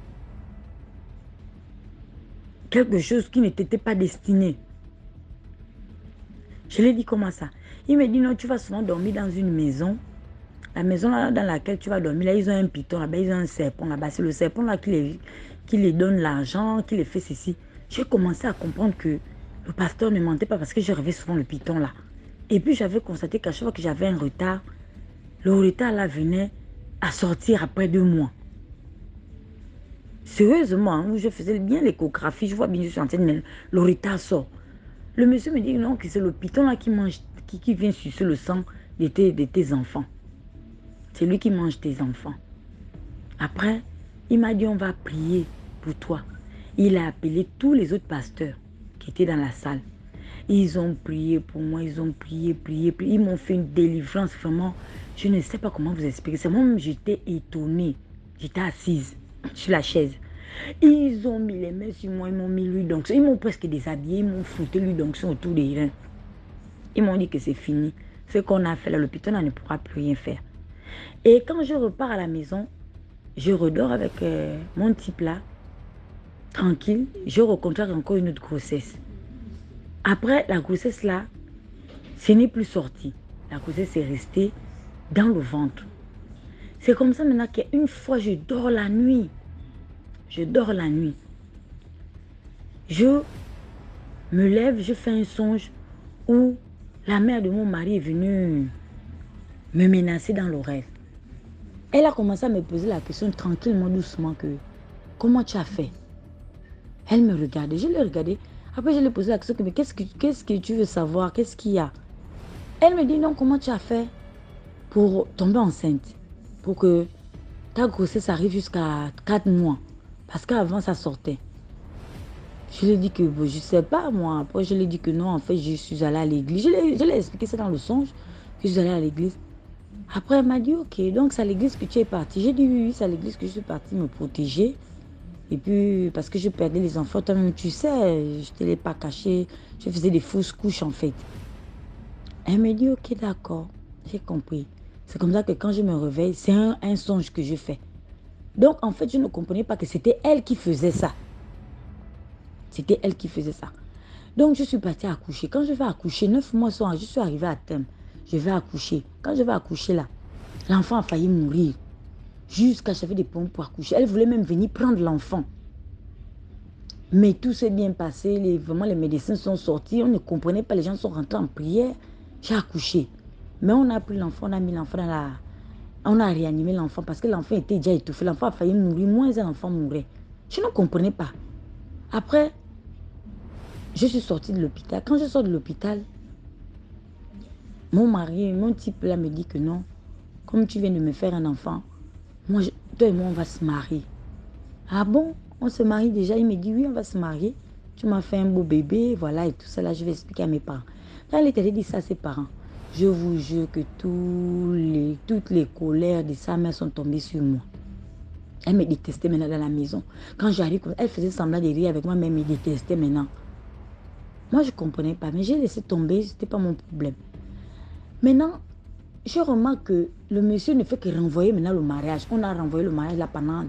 quelque chose qui ne t'était pas destiné. Je lui ai dit, comment ça? Il me dit, non, tu vas souvent dormir dans une maison. La maison là, dans laquelle tu vas dormir, là, ils ont un python, là-bas, ils ont un serpent, là-bas. C'est le serpent là qui les donne l'argent, qui les fait ceci. J'ai commencé à comprendre que le pasteur ne mentait pas parce que je rêvais souvent le python là. Et puis, j'avais constaté qu'à chaque fois que j'avais un retard, le retard là venait à sortir après 2 mois. Sérieusement, hein, je faisais bien l'échographie, je vois bien, je suis en train de... Le retard sort. Le monsieur me dit non, que c'est le python là qui mange, qui vient sucer le sang de tes enfants. C'est lui qui mange tes enfants. Après, il m'a dit on va prier pour toi. Il a appelé tous les autres pasteurs qui étaient dans la salle. Ils ont prié pour moi, ils ont prié. Ils m'ont fait une délivrance vraiment. Je ne sais pas comment vous expliquer. C'est moi-même, j'étais étonnée. J'étais assise sur la chaise. Ils ont mis les mains sur moi, ils m'ont mis l'huile d'onction. Ils m'ont presque déshabillé, ils m'ont foutu l'huile d'onction autour des reins. Ils m'ont dit que c'est fini. Ce qu'on a fait là, le python ne pourra plus rien faire. Et quand je repars à la maison, je redors avec mon type là, tranquille. Je rencontre encore une autre grossesse. Après la grossesse là, ce n'est plus sorti. La grossesse est restée dans le ventre. C'est comme ça maintenant qu'une fois je dors la nuit. Je dors la nuit. Je me lève, je fais un songe où la mère de mon mari est venue me menacer dans le rêve. Elle a commencé à me poser la question tranquillement, doucement que comment tu as fait? Elle me regardait, je l'ai regardée. Après je lui ai posé la question mais qu'est-ce que tu veux savoir? Qu'est-ce qu'il y a? Elle me dit non, comment tu as fait pour tomber enceinte? Pour que ta grossesse arrive jusqu'à 4 mois. Parce qu'avant, ça sortait. Je lui ai dit que je ne sais pas, moi. Après, je lui ai dit que non, en fait, je suis allée à l'église. Je l'ai expliqué ça dans le songe, que je suis allée à l'église. Après, elle m'a dit, ok, donc c'est à l'église que tu es partie. J'ai dit, oui, c'est à l'église que je suis partie me protéger. Et puis, parce que je perdais les enfants, toi-même, tu sais, je ne te l'ai pas caché. Je faisais des fausses couches, en fait. Elle m'a dit, ok, d'accord, j'ai compris. C'est comme ça que quand je me réveille, c'est un songe que je fais. Donc, en fait, je ne comprenais pas que c'était elle qui faisait ça. C'était elle qui faisait ça. Donc, je suis partie accoucher. Quand je vais accoucher, 9 mois sont, je suis arrivée à terme. Je vais accoucher. Quand je vais accoucher là, l'enfant a failli mourir. Jusqu'à j'avais des pompes pour accoucher. Elle voulait même venir prendre l'enfant. Mais tout s'est bien passé. Vraiment, les médecins sont sortis. On ne comprenait pas. Les gens sont rentrés en prière. J'ai accouché. Mais on a pris l'enfant, on a mis l'enfant dans la... On a réanimé l'enfant parce que l'enfant était déjà étouffé. L'enfant a failli mourir. Moins un enfant mourait. Je ne comprenais pas. Après, je suis sortie de l'hôpital. Quand je sors de l'hôpital, mon mari, mon type là me dit que non. Comme tu viens de me faire un enfant, moi, toi et moi, on va se marier. Ah bon? On se marie déjà? Il me dit oui, on va se marier. Tu m'as fait un beau bébé, voilà, et tout ça là, je vais expliquer à mes parents. Quand elle était dit ça à ses parents, je vous jure que toutes les colères de sa mère sont tombées sur moi. Elle me détestait maintenant dans la maison. Quand j'arrive, elle faisait semblant de rire avec moi, mais elle me détestait maintenant. Moi, je ne comprenais pas, mais j'ai laissé tomber, ce n'était pas mon problème. Maintenant, je remarque que le monsieur ne fait que renvoyer maintenant le mariage. On a renvoyé le mariage là pendant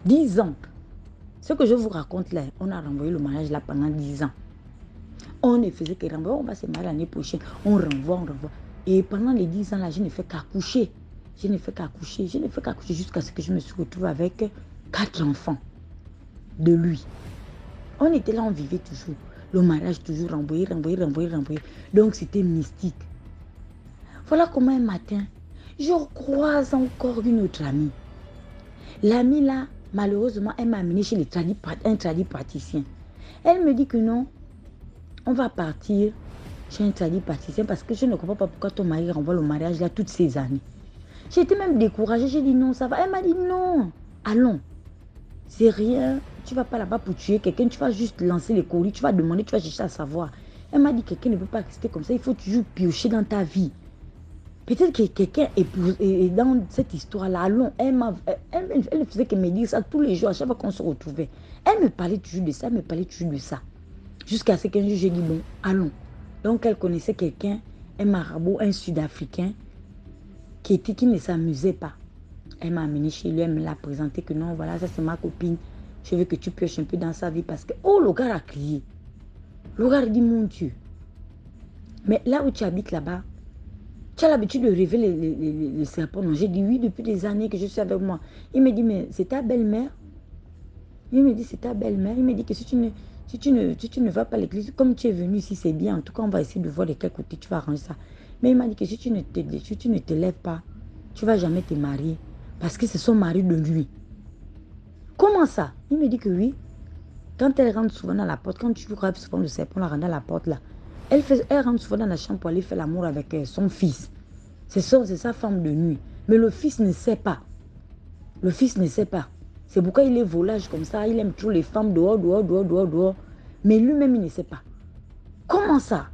10 ans. Ce que je vous raconte là, on a renvoyé le mariage là pendant 10 ans. On ne faisait que renvoyer, on va se marier l'année prochaine. On renvoie. Et pendant les 10 ans là, je ne fais qu'accoucher. Je ne fais qu'accoucher jusqu'à ce que je me suis retrouvée avec 4 enfants de lui. On était là, on vivait toujours. Le mariage toujours renvoyé. Donc c'était mystique. Voilà comment un matin, je croise encore une autre amie. L'amie là, malheureusement, elle m'a amenée chez un tradipraticien. Elle me dit que non, on va partir chez un tradipraticien parce que je ne comprends pas pourquoi ton mari renvoie le mariage là toutes ces années. J'étais même découragée, j'ai dit non, ça va. Elle m'a dit non, allons, c'est rien, tu ne vas pas là-bas pour tuer quelqu'un, tu vas juste lancer les courriers, tu vas demander, tu vas chercher à savoir. Elle m'a dit que quelqu'un ne peut pas rester comme ça, il faut toujours piocher dans ta vie. Peut-être que quelqu'un est dans cette histoire-là. Allons, elle ne faisait que me dire ça tous les jours, à chaque fois qu'on se retrouvait. Elle me parlait toujours de ça, Jusqu'à ce qu'un jour, j'ai dit, bon, allons. Donc, elle connaissait quelqu'un, un marabout, un Sud-Africain, qui ne s'amusait pas. Elle m'a amené chez lui, elle me l'a présenté que non, voilà, ça c'est ma copine. Je veux que tu pioches un peu dans sa vie parce que, oh, le gars a crié. Le gars a dit, mon Dieu. Mais là où tu habites là-bas, tu as l'habitude de rêver les serpents. J'ai dit oui depuis des années que je suis avec moi. Il me dit, mais c'est ta belle-mère? Il me dit, c'est ta belle-mère. Il me dit que si tu ne vas pas à l'église, comme tu es venu ici, c'est bien. En tout cas, on va essayer de voir de quel côté tu vas arranger ça. Mais il m'a dit que si tu ne te lèves pas, tu ne vas jamais te marier. Parce que c'est son mari de lui. Comment ça? Il me dit que oui. Quand elle rentre souvent dans la porte, quand tu vois souvent le serpent la rentre dans la porte là, elle rentre souvent dans la chambre pour aller faire l'amour avec son fils. C'est sa femme de nuit. Mais le fils ne sait pas. Le fils ne sait pas. C'est pourquoi il est volage comme ça. Il aime toujours les femmes dehors. Mais lui-même, il ne sait pas. Comment ça?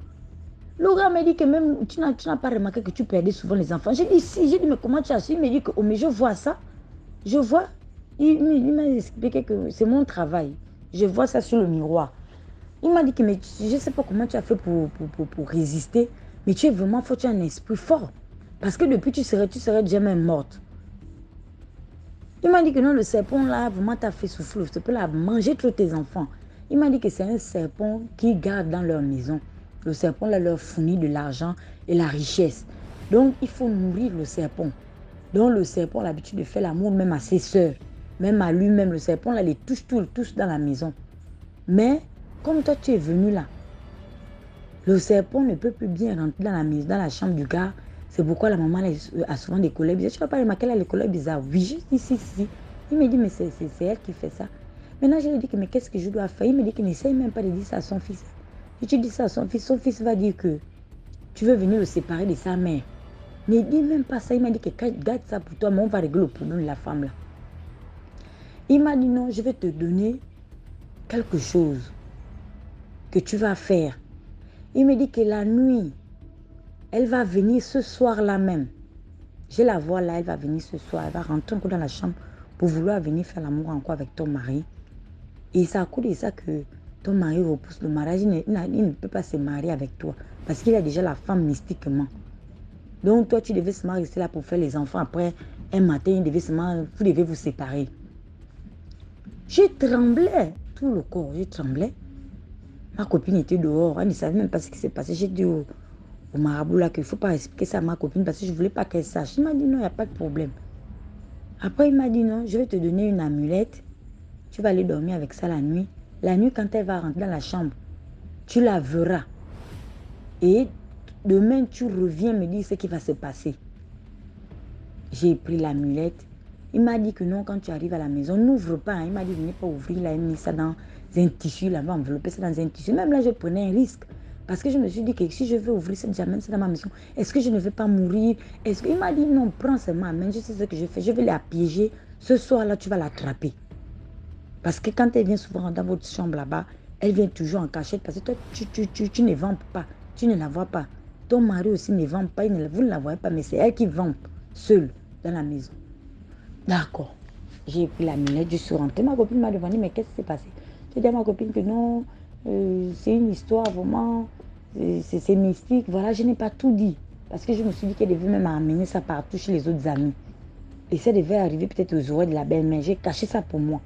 Le gars m'a dit que même tu n'as pas remarqué que tu perdais souvent les enfants. J'ai dit si. J'ai dit mais comment tu as su? Il m'a dit que oh, mais je vois ça. Je vois. Il m'a expliqué que c'est mon travail. Je vois ça sur le miroir. Il m'a dit que mais je ne sais pas comment tu as fait pour résister. Mais tu es vraiment fort, tu as un esprit fort. Parce que depuis tu serais déjà même morte. Il m'a dit que non, le serpent là, vraiment t'a fait souffrir. Le serpent là a mangé tous tes enfants. Il m'a dit que c'est un serpent qui garde dans leur maison. Le serpent là leur fournit de l'argent et la richesse. Donc il faut nourrir le serpent. Donc le serpent a l'habitude de faire l'amour même à ses soeurs. Même à lui-même, le serpent là les touche tous dans la maison. Mais comme toi tu es venu là, le serpent ne peut plus bien rentrer dans la maison, dans la chambre du gars. C'est pourquoi la maman a souvent des collègues bizarres. Tu ne vas pas remarquer là les collègues bizarres? Oui, je dis si. Il me dit, mais c'est elle qui fait ça. Maintenant, je lui ai dit, mais qu'est-ce que je dois faire? Il me dit qu'il n'essaye même pas de dire ça à son fils. Si tu dis ça à son fils va dire que tu veux venir le séparer de sa mère. Mais dis même pas ça. Il m'a dit que garde ça pour toi, mais on va régler le problème de la femme là. Il m'a dit, non, je vais te donner quelque chose que tu vas faire. Il me dit que la nuit, elle va venir ce soir-là même. Je la vois là, elle va venir ce soir. Elle va rentrer encore dans la chambre pour vouloir venir faire l'amour encore avec ton mari. Et c'est à cause de ça que ton mari repousse le mariage. Il ne peut pas se marier avec toi. Parce qu'il a déjà la femme mystiquement. Donc, toi, tu devais seulement rester là pour faire les enfants. Après, un matin, vous devez vous séparer. J'ai tremblé, tout le corps, j'ai tremblé. Ma copine était dehors, elle ne savait même pas ce qui s'est passé. J'ai dit au marabout là qu'il ne faut pas expliquer ça à ma copine parce que je ne voulais pas qu'elle sache. Il m'a dit non, il n'y a pas de problème. Après, il m'a dit non, je vais te donner une amulette. Tu vas aller dormir avec ça la nuit. La nuit, quand elle va rentrer dans la chambre, tu la verras. Et demain, tu reviens me dire ce qui va se passer. J'ai pris l'amulette. Il m'a dit que non, quand tu arrives à la maison, n'ouvre pas. Hein. Il m'a dit, venez pas ouvrir. Il a mis ça dans un tissu. Il avait enveloppé ça dans un tissu. Même là, je prenais un risque. Parce que je me suis dit que si je veux ouvrir ça, j'amène ça dans ma maison. Est-ce que je ne vais pas mourir? Il m'a dit, non, prends seulement ma main. Je sais ce que je fais. Je vais la piéger. Ce soir-là, tu vas l'attraper. Parce que quand elle vient souvent dans votre chambre là-bas, elle vient toujours en cachette. Parce que toi, tu ne vampes pas. Tu ne la vois pas. Ton mari aussi ne vampe pas. Vous ne la voyez pas. Mais c'est elle qui vampe seule dans la maison. D'accord. J'ai pris la lunette, je suis rentrée. Ma copine m'a demandé, mais qu'est-ce qui s'est passé? J'ai dit à ma copine que non, c'est une histoire vraiment, c'est mystique. Voilà, je n'ai pas tout dit. Parce que je me suis dit qu'elle devait même amener ça partout chez les autres amis. Et ça devait arriver peut-être aux oreilles de la belle-mère. J'ai caché ça pour moi.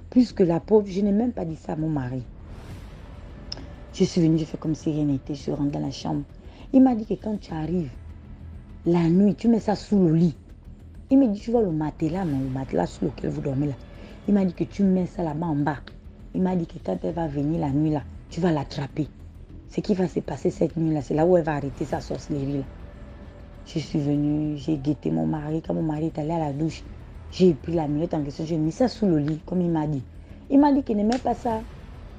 Plus que la pauvre, je n'ai même pas dit ça à mon mari. Je suis venue, je fais comme si rien n'était. Je suis rentrée dans la chambre. Il m'a dit que quand tu arrives, la nuit, tu mets ça sous le lit. Il me dit, tu vois le matelas, non, le matelas sur lequel vous dormez là. Il m'a dit que tu mets ça là-bas en bas. Il m'a dit que quand elle va venir la nuit là, tu vas l'attraper. Ce qui va se passer cette nuit là, c'est là où elle va arrêter sa sorcellerie là. Je suis venue, j'ai guetté mon mari. Quand mon mari est allé à la douche, j'ai pris la minute en question, j'ai mis ça sous le lit, comme il m'a dit. Il m'a dit qu'il ne met pas ça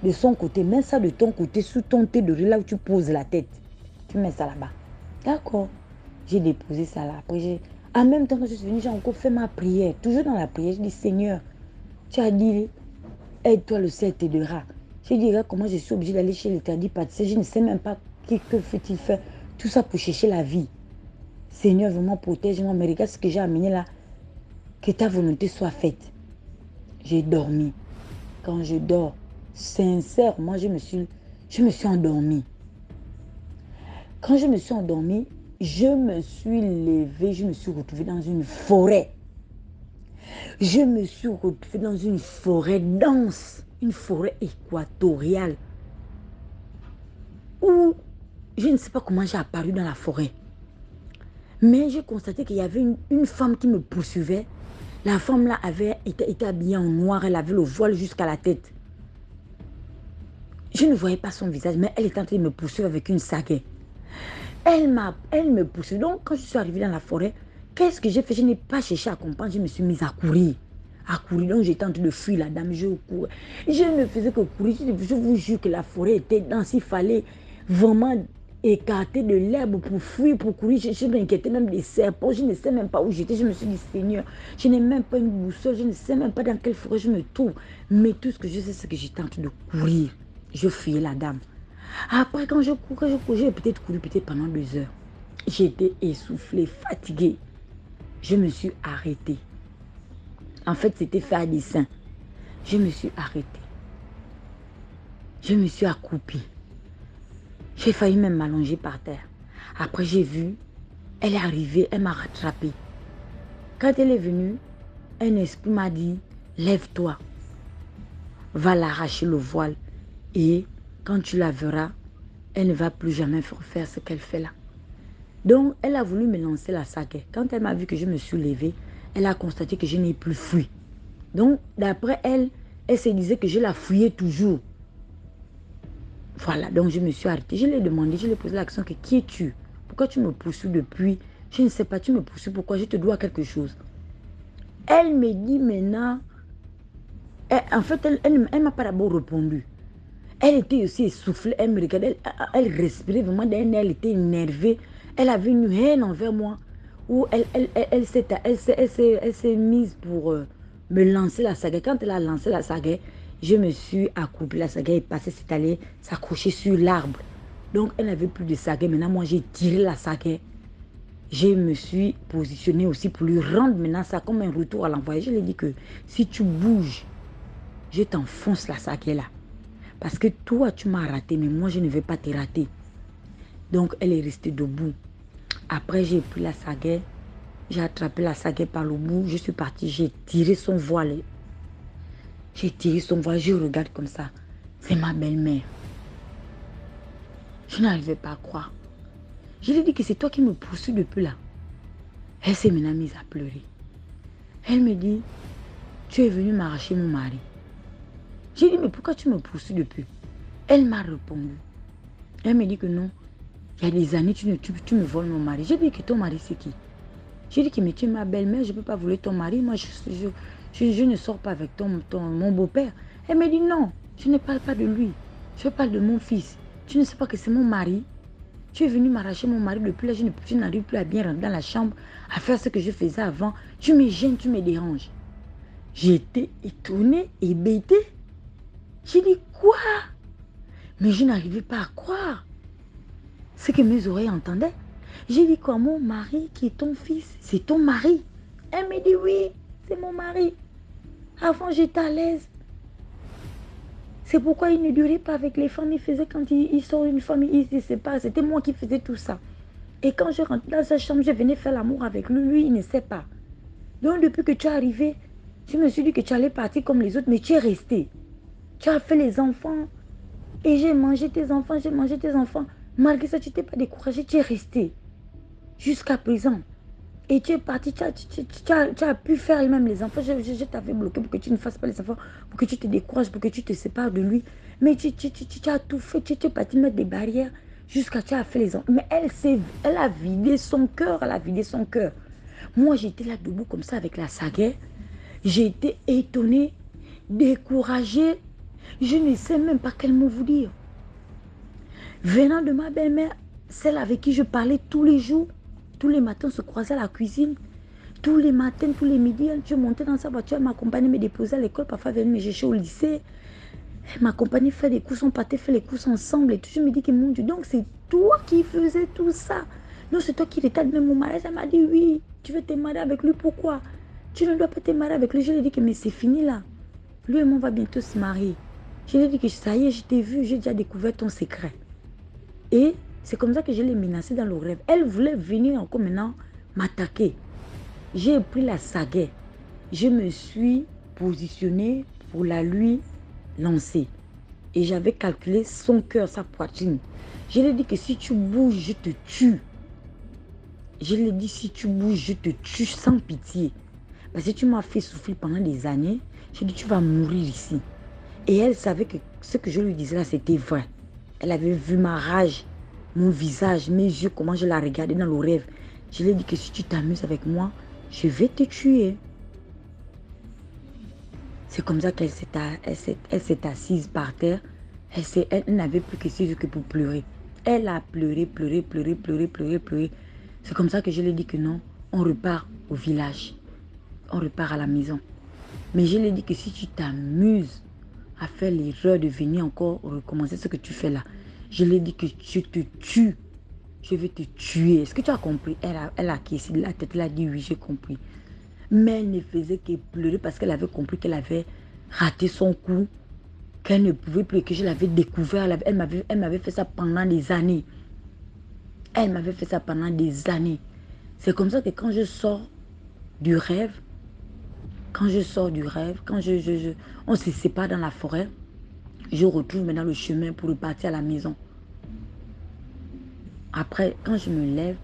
de son côté, mets ça de ton côté, sous ton thé de riz, là où tu poses la tête. Tu mets ça là-bas. D'accord. J'ai déposé ça là. Après, en même temps, quand je suis venue, j'ai encore fait ma prière. Toujours dans la prière, je dis, Seigneur, tu as dit, aide-toi, le ciel t'aidera. Je dis, regarde comment je suis obligée d'aller chez l'interdit pâtissier. Je ne sais même pas que fait-il faire. Tout ça pour chercher la vie. Seigneur, vraiment protège-moi. Mais regarde ce que j'ai amené là. Que ta volonté soit faite. J'ai dormi. Quand je dors, sincèrement, je me suis endormie. Quand je me suis endormie, je me suis levée, je me suis retrouvée dans une forêt. Je me suis retrouvée dans une forêt dense, une forêt équatoriale, où je ne sais pas comment j'ai apparu dans la forêt. Mais j'ai constaté qu'il y avait une femme qui me poursuivait. La femme là était habillée en noir, elle avait le voile jusqu'à la tête. Je ne voyais pas son visage, mais elle était en train de me poursuivre avec une sagaie. Elle me poursuit. Donc, quand je suis arrivée dans la forêt, qu'est-ce que j'ai fait? Je n'ai pas cherché à comprendre. Je me suis mise à courir. Donc, j'étais en train de fuir la dame. Je courais. Je ne faisais que courir. Je vous jure que la forêt était dense. Il fallait vraiment écarter de l'herbe pour fuir, pour courir. Je m'inquiétais même des serpents. Je ne sais même pas où j'étais. Je me suis dit, Seigneur, je n'ai même pas une boussole. Je ne sais même pas dans quelle forêt je me trouve. Mais tout ce que je sais, c'est que j'étais en train de courir. Je fuyais la dame. Après, quand je courais, j'ai peut-être couru pendant 2 heures. J'étais essoufflée, fatiguée. Je me suis arrêtée. En fait, c'était fait à dessein. Je me suis arrêtée. Je me suis accroupie. J'ai failli même m'allonger par terre. Après, j'ai vu, elle est arrivée, elle m'a rattrapée. Quand elle est venue, un esprit m'a dit, lève-toi. Va l'arracher le voile. Et quand tu la verras, elle ne va plus jamais faire ce qu'elle fait là. Donc, elle a voulu me lancer la sagaie. Quand elle m'a vu que je me suis levée, elle a constaté que je n'ai plus fui. Donc, d'après elle, elle se disait que je la fouillais toujours. Voilà, donc je me suis arrêtée. Je lui ai demandé, je lui ai posé la question que qui es-tu? Pourquoi tu me poursuis depuis? Je ne sais pas, tu me poursuis pourquoi? Je te dois quelque chose. Elle me dit maintenant, en fait, elle ne m'a pas d'abord répondu. Elle était aussi essoufflée, elle me regardait, elle respirait vraiment, elle était énervée. Elle avait une haine envers moi. Où elle s'est mise pour me lancer la sagaie. Quand elle a lancé la sagaie, je me suis accroupie. La sagaie est passée, c'est allée s'accrocher sur l'arbre. Donc elle n'avait plus de sagaie. Maintenant, moi, j'ai tiré la sagaie. Je me suis positionnée aussi pour lui rendre maintenant ça comme un retour à l'envoyé. Je lui ai dit que si tu bouges, je t'enfonce la sagaie là. Parce que toi, tu m'as raté, mais moi, je ne vais pas te rater. Donc, elle est restée debout. Après, j'ai pris la sagaie. J'ai attrapé la sagaie par le bout. Je suis partie, j'ai tiré son voile. J'ai tiré son voile, je regarde comme ça. C'est ma belle-mère. Je n'arrivais pas à croire. Je lui ai dit que c'est toi qui me poursuis depuis là. Elle s'est maintenant mise à pleurer. Elle me dit, tu es venu m'arracher mon mari. J'ai dit, mais pourquoi tu me poursuis depuis? Elle m'a répondu. Elle me dit que non, il y a des années, tu me voles mon mari. J'ai dit que ton mari, c'est qui? J'ai dit que mais tu es ma belle-mère, je ne peux pas voler ton mari. Moi, je ne sors pas avec mon beau-père. Elle me dit non, je ne parle pas de lui. Je parle de mon fils. Tu ne sais pas que c'est mon mari. Tu es venu m'arracher mon mari depuis là, je n'arrive plus à bien rentrer dans la chambre, à faire ce que je faisais avant. Tu me gênes, tu me déranges. J'étais étonnée, hébétée. J'ai dit quoi? Mais je n'arrivais pas à croire ce que mes oreilles entendaient. J'ai dit quoi? Mon mari qui est ton fils, c'est ton mari? Elle me dit oui, c'est mon mari. Avant j'étais à l'aise. C'est pourquoi il ne durait pas avec les femmes. Il faisait quand il sort une femme, il se sépare. C'était moi qui faisais tout ça. Et quand je rentrais dans sa chambre, je venais faire l'amour avec lui. Lui, il ne sait pas. Donc depuis que tu es arrivé, je me suis dit que tu allais partir comme les autres, mais tu es resté. Tu as fait les enfants. Et j'ai mangé tes enfants, j'ai mangé tes enfants. Malgré ça, tu t'es pas découragé, tu es resté. Jusqu'à présent. Et tu es parti, tu as pu faire même les enfants. Je t'avais bloqué pour que tu ne fasses pas les enfants, pour que tu te décourages, pour que tu te sépares de lui. Mais tu as tout fait, tu es parti mettre des barrières jusqu'à tu as fait les enfants. Mais elle a vidé son cœur, elle a vidé son cœur. Moi, j'étais là debout comme ça avec la sagaie. J'ai été étonnée, découragée. Je ne sais même pas quel mot vous dire. Venant de ma belle-mère, celle avec qui je parlais tous les jours, tous les matins, on se croisait à la cuisine. Tous les matins, tous les midis, je montais dans sa voiture, elle m'accompagnait, me déposait à l'école, parfois elle venait me chercher au lycée. Elle m'accompagnait faire des courses, on partait faire les courses ensemble et tout. Je me dis que mon Dieu, donc c'est toi qui faisais tout ça. Non, c'est toi qui retarde même mon mariage. Elle m'a dit oui, tu veux te marier avec lui, pourquoi? Tu ne dois pas te marier avec lui. Je lui ai dit que mais c'est fini là. Lui et moi on va bientôt se marier. Je lui ai dit que ça y est, je t'ai vu, j'ai déjà découvert ton secret. Et c'est comme ça que je l'ai menacée dans le rêve. Elle voulait venir encore maintenant m'attaquer. J'ai pris la sagaie. Je me suis positionnée pour la lui lancer. Et j'avais calculé son cœur, sa poitrine. Je lui ai dit que si tu bouges, je te tue. Je lui ai dit si tu bouges, je te tue sans pitié. Parce que tu m'as fait souffrir pendant des années. Je lui ai dit tu vas mourir ici. Et elle savait que ce que je lui disais là, c'était vrai. Elle avait vu ma rage, mon visage, mes yeux, comment je la regardais dans le rêve. Je lui ai dit que si tu t'amuses avec moi, je vais te tuer. C'est comme ça qu'elle s'est assise par terre. Elle n'avait plus que ses yeux que pour pleurer. Elle a pleuré, pleuré, pleuré, pleuré, pleuré, pleuré. C'est comme ça que je lui ai dit que non, on repart au village. On repart à la maison. Mais je lui ai dit que si tu t'amuses à faire l'erreur de venir encore recommencer ce que tu fais là, je lui ai dit que je te tue. Je vais te tuer. Est-ce que tu as compris? Elle a caissé de la tête. Elle a dit oui, j'ai compris. Mais elle ne faisait que pleurer parce qu'elle avait compris qu'elle avait raté son coup. Qu'elle ne pouvait plus, que je l'avais découvert. Elle m'avait fait ça pendant des années. Elle m'avait fait ça pendant des années. C'est comme ça que quand je sors du rêve, quand on se sépare dans la forêt, je retrouve maintenant le chemin pour repartir à la maison. Après, quand je me lève,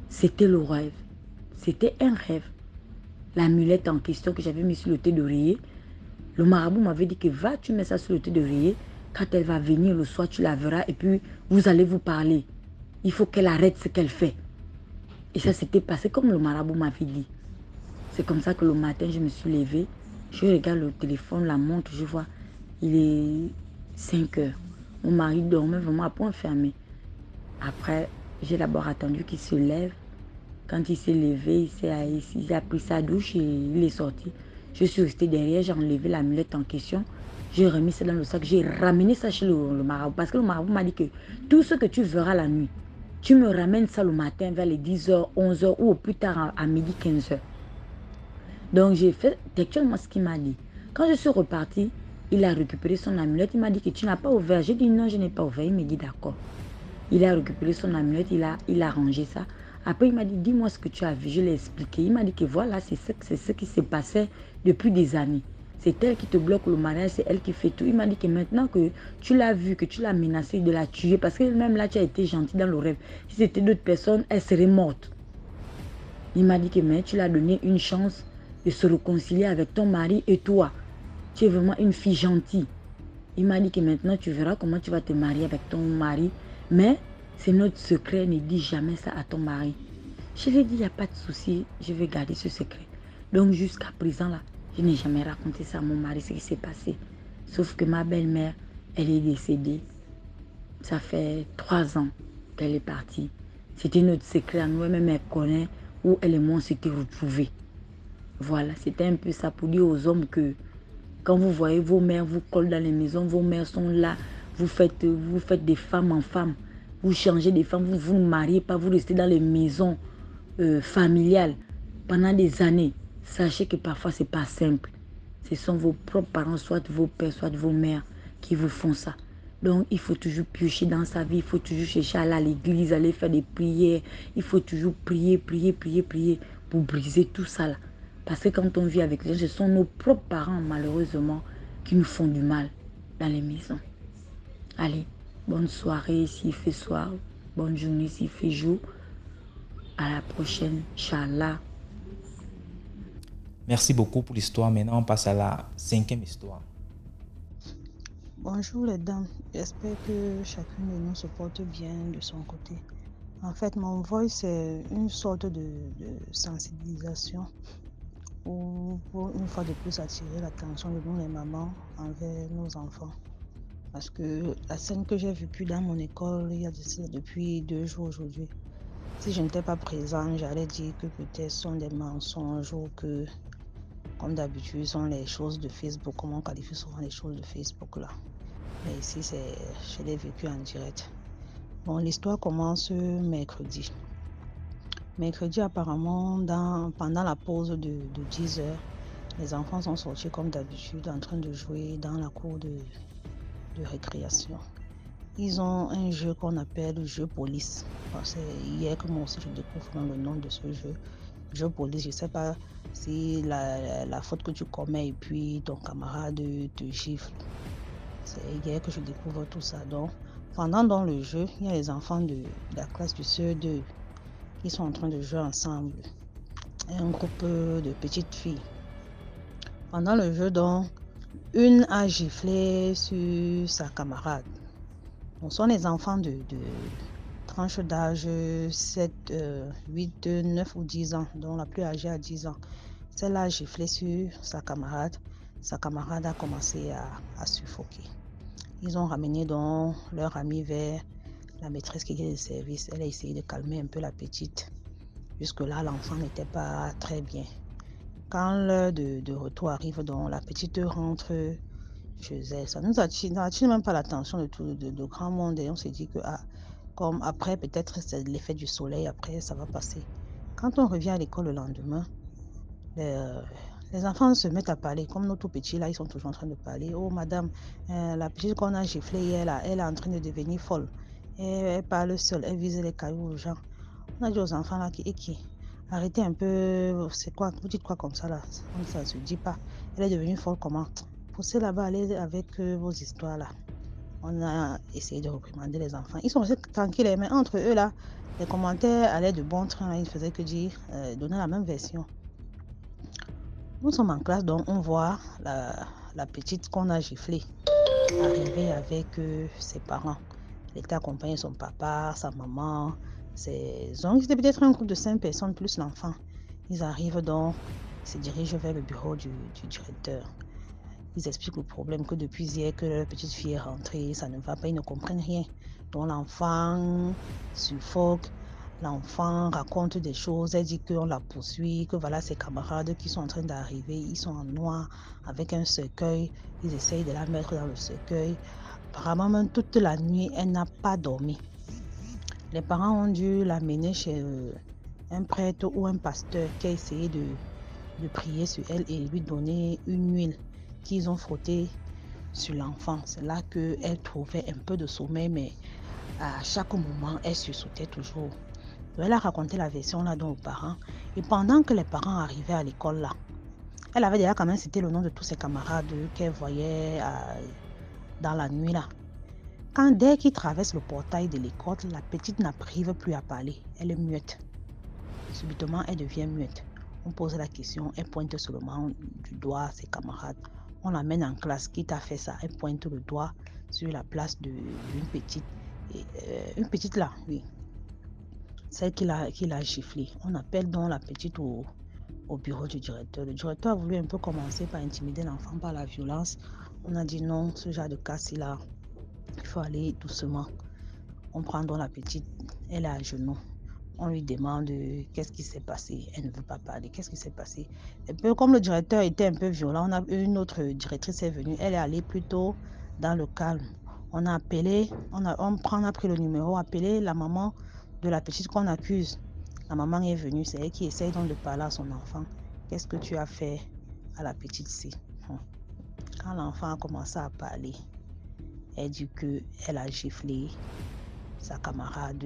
c'était le rêve. C'était un rêve. L'amulette en question que j'avais mis sur le thé d'oreiller, le marabout m'avait dit que va, tu mets ça sur le thé d'oreiller. Quand elle va venir le soir, tu la verras et puis vous allez vous parler. Il faut qu'elle arrête ce qu'elle fait. Et ça s'était passé comme le marabout m'avait dit. C'est comme ça que le matin, je me suis levée. Je regarde le téléphone, la montre, je vois, il est 5 heures. Mon mari dormait vraiment à point fermé. Après, j'ai d'abord attendu qu'il se lève. Quand il s'est levé, il a pris sa douche et il est sorti. Je suis restée derrière, j'ai enlevé l'amulette en question. J'ai remis ça dans le sac, j'ai ramené ça chez le marabout. Parce que le marabout m'a dit que tout ce que tu verras la nuit, tu me ramènes ça le matin vers les 10h, 11h ou au plus tard à midi 15h. Donc j'ai fait textuellement ce qu'il m'a dit. Quand je suis repartie, il a récupéré son amulette. Il m'a dit que tu n'as pas ouvert. J'ai dit non, je n'ai pas ouvert. Il m'a dit d'accord. Il a récupéré son amulette, il a rangé ça. Après, il m'a dit, dis-moi ce que tu as vu. Je l'ai expliqué. Il m'a dit que voilà, c'est ce qui se passait depuis des années. C'est elle qui te bloque le mariage, c'est elle qui fait tout. Il m'a dit que maintenant que tu l'as vu, que tu l'as menacé de la tuer, parce que même là, tu as été gentil dans le rêve. Si c'était d'autres personnes, elle serait morte. Il m'a dit que mais tu l'as donné une chance de se réconcilier avec ton mari et toi. Tu es vraiment une fille gentille. Il m'a dit que maintenant, tu verras comment tu vas te marier avec ton mari. Mais c'est notre secret, ne dis jamais ça à ton mari. Je lui ai dit, il n'y a pas de souci, je vais garder ce secret. Donc jusqu'à présent, là, je n'ai jamais raconté ça à mon mari, ce qui s'est passé. Sauf que ma belle-mère, elle est décédée. Ça fait 3 ans qu'elle est partie. C'était notre secret à nous, même elle connaît où elle et moi on s'était retrouvés. Voilà, c'était un peu ça pour dire aux hommes que quand vous voyez vos mères vous collent dans les maisons, vos mères sont là, vous faites des femmes en femmes, vous changez des femmes, vous vous mariez pas, vous restez dans les maisons familiales pendant des années. Sachez que parfois c'est pas simple. Ce sont vos propres parents, soit vos pères, soit vos mères qui vous font ça. Donc il faut toujours piocher dans sa vie, il faut toujours chercher à aller à l'église, aller faire des prières, il faut toujours prier pour briser tout ça là. Parce que quand on vit avec les gens, ce sont nos propres parents, malheureusement, qui nous font du mal dans les maisons. Allez, bonne soirée s'il fait soir, bonne journée s'il fait jour. À la prochaine, Inch'Allah. Merci beaucoup pour l'histoire. Maintenant, on passe à la 5e histoire. Bonjour les dames, j'espère que chacune de nous se porte bien de son côté. En fait, mon voice, c'est une sorte de sensibilisation pour une fois de plus attirer l'attention de nous les mamans envers nos enfants. Parce que la scène que j'ai vécue dans mon école il y a depuis 2 jours aujourd'hui, si je n'étais pas présente, j'allais dire que peut-être ce sont des mensonges ou que, comme d'habitude, sont les choses de Facebook, comme on qualifie souvent les choses de Facebook là. Mais ici, je l'ai vécu en direct. Bon, l'histoire commence mercredi. Mercredi, apparemment, pendant la pause de 10 heures, les enfants sont sortis comme d'habitude en train de jouer dans la cour de récréation. Ils ont un jeu qu'on appelle le jeu police. Enfin, c'est hier que moi aussi je découvre le nom de ce jeu. Jeu police, je ne sais pas si la faute que tu commets et puis ton camarade te gifle. C'est hier que je découvre tout ça. Donc, pendant dans le jeu, il y a les enfants de la classe du CE2 qui sont en train de jouer ensemble. Un groupe de petites filles. Pendant le jeu, donc, une a giflé sur sa camarade. Ce sont les enfants de tranche d'âge 7, 8, 9 ou 10 ans, dont la plus âgée a 10 ans. Celle-là a giflé sur sa camarade. Sa camarade a commencé à suffoquer. Ils ont ramené donc leur amie vers la maîtresse qui est de service. Elle a essayé de calmer un peu la petite. Jusque-là, l'enfant n'était pas très bien. Quand l'heure de retour arrive, donc la petite rentre chez elle. Ça nous attire même pas l'attention de grand monde. Et on s'est dit que comme après, peut-être c'est l'effet du soleil, après ça va passer. Quand on revient à l'école le lendemain, les enfants se mettent à parler. Comme nos tout petits là, ils sont toujours en train de parler. Oh madame, la petite qu'on a giflée hier là, elle est en train de devenir folle. Elle parle seule, elle vise les cailloux aux gens. On a dit aux enfants là qui arrêtez un peu, c'est quoi, vous dites quoi comme ça là? Ça ne se dit pas. Elle est devenue folle comment? Poussez là-bas, allez avec vos histoires là. On a essayé de réprimander les enfants. Ils sont restés tranquilles, mais entre eux là, les commentaires allaient de bon train. Ils ne faisaient que dire, donner la même version. Nous sommes en classe, donc on voit la petite qu'on a giflée arriver avec ses parents. Elle était accompagnée de son papa, sa maman, c'était peut-être un groupe de 5 personnes plus l'enfant. Ils arrivent donc, ils se dirigent vers le bureau du directeur. Ils expliquent le problème que depuis hier que leur petite fille est rentrée, ça ne va pas, ils ne comprennent rien. Donc l'enfant suffoque, l'enfant raconte des choses, elle dit qu'on la poursuit, que voilà ses camarades qui sont en train d'arriver, ils sont en noir avec un cercueil, ils essayent de la mettre dans le cercueil. Apparemment même toute la nuit, elle n'a pas dormi. Les parents ont dû l'amener chez un prêtre ou un pasteur qui a essayé de prier sur elle et lui donner une huile qu'ils ont frotté sur l'enfant. C'est là qu'elle trouvait un peu de sommeil, mais à chaque moment, elle sursautait toujours. Donc, elle a raconté la version là donc aux parents. Et pendant que les parents arrivaient à l'école là, elle avait déjà quand même cité le nom de tous ses camarades qu'elle voyait dans la nuit là. Dès qu'ils traversent le portail de l'école, la petite n'arrive plus à parler. Elle est muette. Subitement, elle devient muette. On pose la question, elle pointe seulement du doigt à ses camarades. On l'amène en classe. Qui t'a fait ça? Elle pointe le doigt sur la place d'une petite. Une petite là, oui. Celle qui l'a giflée. On appelle donc la petite au bureau du directeur. Le directeur a voulu un peu commencer par intimider l'enfant par la violence. On a dit non, ce genre de cas-ci là, il faut aller doucement. On prend donc la petite, elle est à genoux. On lui demande qu'est-ce qui s'est passé. Elle ne veut pas parler. Qu'est-ce qui s'est passé? Un peu comme le directeur était un peu violent, on a une autre directrice est venue. Elle est allée plutôt dans le calme. On a appelé, on a pris le numéro, appelé la maman de la petite qu'on accuse. La maman est venue, c'est elle qui essaye donc de parler à son enfant. Qu'est-ce que tu as fait à la petite-ci? Quand l'enfant a commencé à parler, elle dit qu'elle a giflé sa camarade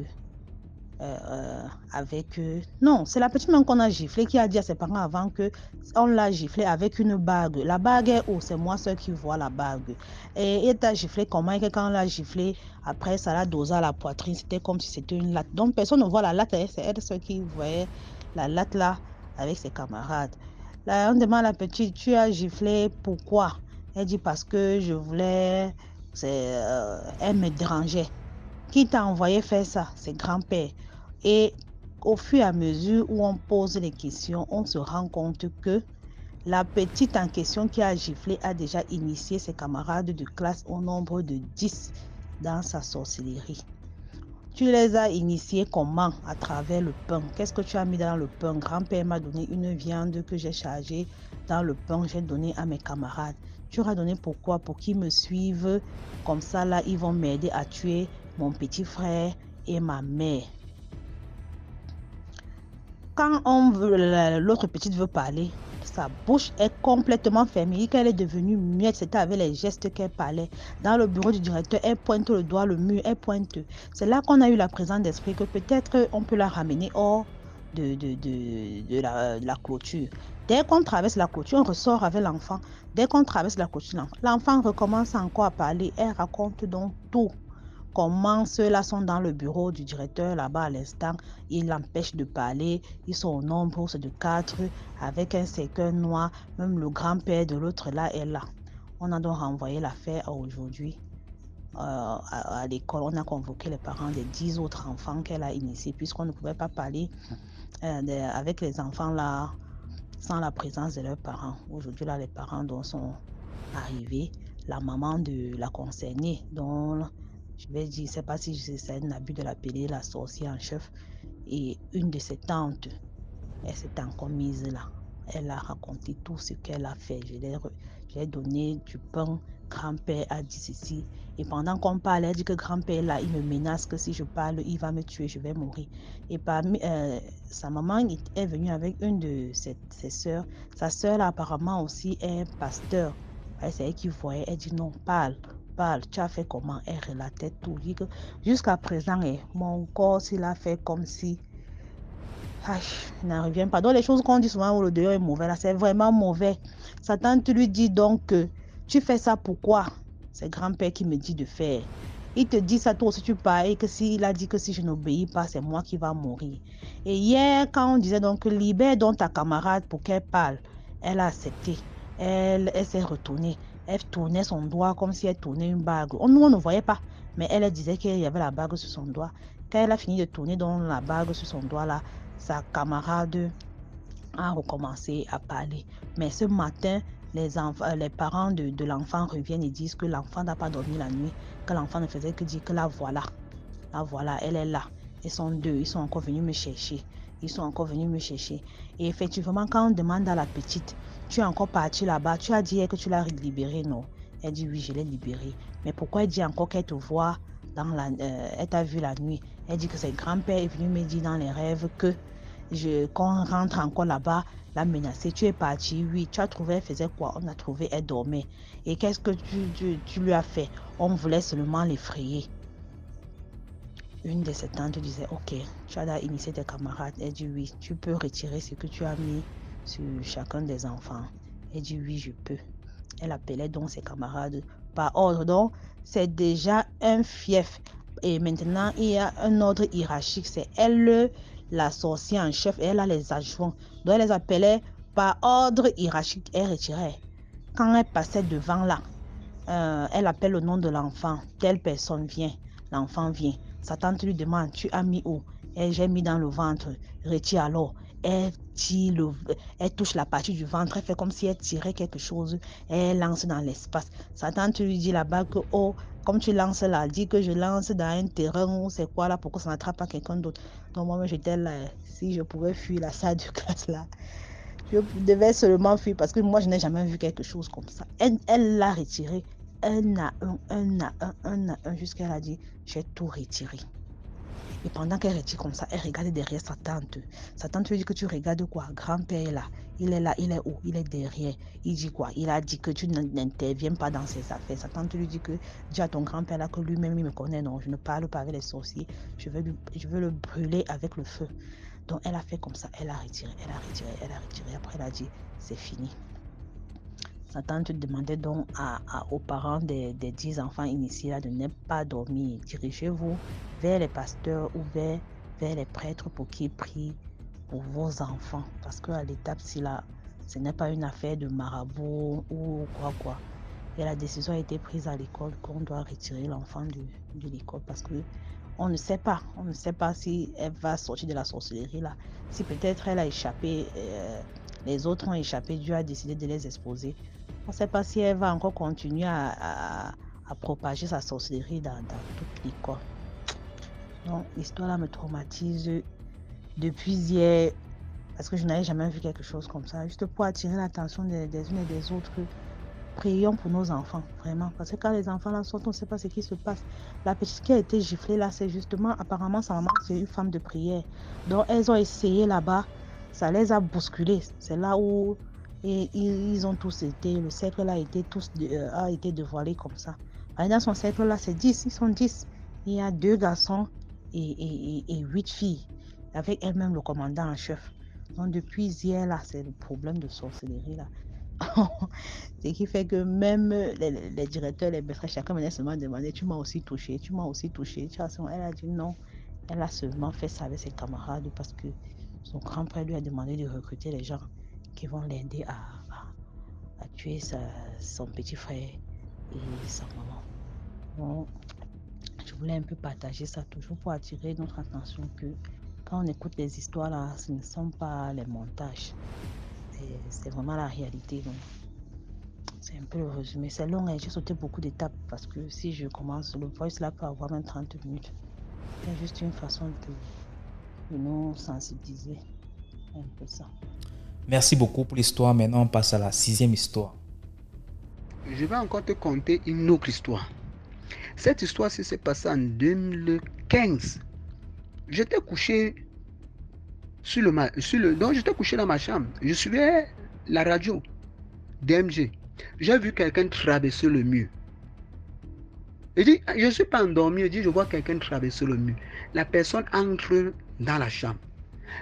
avec... Non, c'est la petite même qu'on a giflé qui a dit à ses parents avant qu'on l'a giflé avec une bague. La bague est où? C'est moi seul qui vois la bague. Et elle t'a giflé comment? Et quand on l'a giflé, après ça l'a dosé à la poitrine. C'était comme si c'était une latte. Donc personne ne voit la latte. C'est elle seule qui voyait la latte là avec ses camarades. Là, on demande à la petite, tu as giflé pourquoi? Elle dit parce que je voulais... elle me dérangeait. Qui t'a envoyé faire ça? C'est grand-père. Et au fur et à mesure où on pose les questions, on se rend compte que la petite en question qui a giflé a déjà initié ses camarades de classe au nombre de 10 dans sa sorcellerie. Tu les as initiés comment? À travers le pain. Qu'est-ce que tu as mis dans le pain? Grand-père m'a donné une viande que j'ai chargée dans le pain, j'ai donné à mes camarades. Tu leur as donné pourquoi? Pour qu'ils me suivent. Comme ça, là, ils vont m'aider à tuer mon petit frère et ma mère. Quand l'autre petite veut parler, sa bouche est complètement fermée. Quand elle est devenue muette, c'était avec les gestes qu'elle parlait. Dans le bureau du directeur, elle pointe le doigt, le mur, elle pointe. C'est là qu'on a eu la présence d'esprit que peut-être on peut la ramener hors de la clôture. Dès qu'on traverse la clôture, on ressort avec l'enfant. Dès qu'on traverse la clôture, l'enfant recommence encore à parler. Elle raconte donc tout. Comment ceux-là sont dans le bureau du directeur là-bas à l'instant, ils l'empêchent de parler, ils sont au nombre de 4 avec un cercueil noir, même le grand-père de l'autre là est là. On a donc renvoyé l'affaire aujourd'hui à l'école. On a convoqué les parents des 10 autres enfants qu'elle a initiés puisqu'on ne pouvait pas parler avec les enfants là sans la présence de leurs parents. Aujourd'hui là, les parents donc sont arrivés, la maman de la concernée dont je vais dire, je ne sais pas si c'est un abus de l'appeler la sorcière en chef. Et une de ses tantes, elle s'est encore mise là. Elle a raconté tout ce qu'elle a fait. Je lui ai donné du pain. Grand-père a dit ceci. Et pendant qu'on parle, elle dit que grand-père là, il me menace que si je parle, il va me tuer, je vais mourir. Et parmi sa maman est venue avec une de ses sœurs. Sa sœur là, apparemment aussi est pasteur. C'est elle qui voyait. Elle dit non, parle. Tu as fait comment? Elle relatait tout. Jusqu'à présent, mon corps, s'il a fait comme si... il n'en revient pas. Donc, les choses qu'on dit souvent où le dehors est mauvais, là, c'est vraiment mauvais. Sa tante lui dit donc que tu fais ça pourquoi? C'est grand-père qui me dit de faire. Il te dit ça toi aussi tu parles et que s'il a dit que si je n'obéis pas, c'est moi qui va mourir. Et hier, quand on disait donc libère donc ta camarade pour qu'elle parle, elle a accepté. Elle s'est retournée. Elle tournait son doigt comme si elle tournait une bague. Nous, on ne voyait pas, mais elle disait qu'il y avait la bague sur son doigt. Quand elle a fini de tourner dans la bague sur son doigt, là, sa camarade a recommencé à parler. Mais ce matin, les parents de l'enfant reviennent et disent que l'enfant n'a pas dormi la nuit, que l'enfant ne faisait que dire que la voilà, elle est là. Ils sont deux, ils sont encore venus me chercher. Et effectivement, quand on demande à la petite, tu es encore partie là-bas, tu as dit que tu l'as libérée, non? Elle dit oui, je l'ai libérée. Mais pourquoi elle dit encore qu'elle te voit elle t'a vu la nuit? Elle dit que c'est grand-père est venu me dire dans les rêves que qu'on rentre encore là-bas, la menacer. Tu es partie, oui. Tu as trouvé, elle faisait quoi? On a trouvé, elle dormait. Et qu'est-ce que tu lui as fait? On voulait seulement l'effrayer. une de ses tantes disait, ok, tu as initié tes camarades. Elle dit oui, tu peux retirer ce que tu as mis sur chacun des enfants. Elle dit oui, je peux. Elle appelait donc ses camarades par ordre. Donc, c'est déjà un fief. Et maintenant, il y a un ordre hiérarchique. C'est elle, la sorcière en chef, et elle a les adjoints. Donc, elle les appelait par ordre hiérarchique. Elle retirait. Quand elle passait devant là, elle appelle le nom de l'enfant. Telle personne vient. L'enfant vient. Sa tante lui demande, tu as mis où? Et j'ai mis dans le ventre. Retire alors. Elle tire elle touche la partie du ventre. Elle fait comme si elle tirait quelque chose. Elle lance dans l'espace. Sa tante lui dit là-bas que, oh, comme tu lances là, dis que je lance dans un terrain ou c'est quoi là, pourquoi ça n'attrape pas quelqu'un d'autre. Donc moi, j'étais là. Si je pouvais fuir la salle de classe là, je devais seulement fuir parce que moi, je n'ai jamais vu quelque chose comme ça. Elle l'a retiré. Un à un, jusqu'à elle a dit, j'ai tout retiré. Et pendant qu'elle retire comme ça, elle regarde derrière sa tante. Sa tante lui dit que tu regardes quoi? Grand-père est là. Il est là, il est où? Il est derrière. Il dit quoi? Il a dit que tu n'interviens pas dans ses affaires. Sa tante lui dit que dis à ton grand-père là que lui-même il me connaît. Non, je ne parle pas avec les sorciers. Je veux le brûler avec le feu. Donc elle a fait comme ça. Elle a retiré. Après elle a dit, c'est fini. Sa tante demandait donc aux parents des 10 enfants initiés là, de ne pas dormir. Dirigez-vous vers les pasteurs ou vers les prêtres pour qu'ils prient pour vos enfants. Parce qu'à l'étape-ci là, ce n'est pas une affaire de marabout ou quoi. Et la décision a été prise à l'école qu'on doit retirer l'enfant de l'école parce que on ne sait pas si elle va sortir de la sorcellerie là. Si peut-être elle a échappé, les autres ont échappé, Dieu a décidé de les exposer. On ne sait pas si elle va encore continuer à propager sa sorcellerie dans toute l'école. Donc, l'histoire là me traumatise depuis hier parce que je n'avais jamais vu quelque chose comme ça. Juste pour attirer l'attention des unes et des autres. Prions pour nos enfants, vraiment. Parce que quand les enfants là sortent, on ne sait pas ce qui se passe. La petite qui a été giflée là, c'est justement, apparemment, sa maman, c'est une femme de prière. Donc, elles ont essayé là-bas. Ça les a bousculés. C'est là où ils ont tous été, le cercle là a été dévoilé comme ça. Dans son cercle là, c'est 10, ils sont 10. Il y a 2 garçons et 8 filles, avec elle-même le commandant en chef. Donc depuis hier là, c'est le problème de sorcellerie là. Ce qui fait que même les directeurs, les maîtres, chacun venait seulement demander, tu m'as aussi touché. Elle a dit non. Elle a seulement fait ça avec ses camarades parce que son grand-père lui a demandé de recruter les gens qui vont l'aider à tuer son petit frère et sa maman. Donc, je voulais un peu partager ça toujours pour attirer notre attention que quand on écoute les histoires là, ce ne sont pas les montages. C'est vraiment la réalité. Donc, c'est un peu le résumé. C'est long et j'ai sauté beaucoup d'étapes parce que si je commence, le voice là peut avoir même 30 minutes. C'est juste une façon de nous sensibiliser. Un peu ça. Merci beaucoup pour l'histoire. Maintenant, on passe à la 6e histoire. Je vais encore te conter une autre histoire. Cette histoire-ci s'est passée en 2015. J'étais couché donc j'étais couché dans ma chambre. Je suivais la radio DMG. J'ai vu quelqu'un traverser le mur. Il dit, je ne suis pas endormi. Il dit, je vois quelqu'un traverser le mur. La personne entre dans la chambre.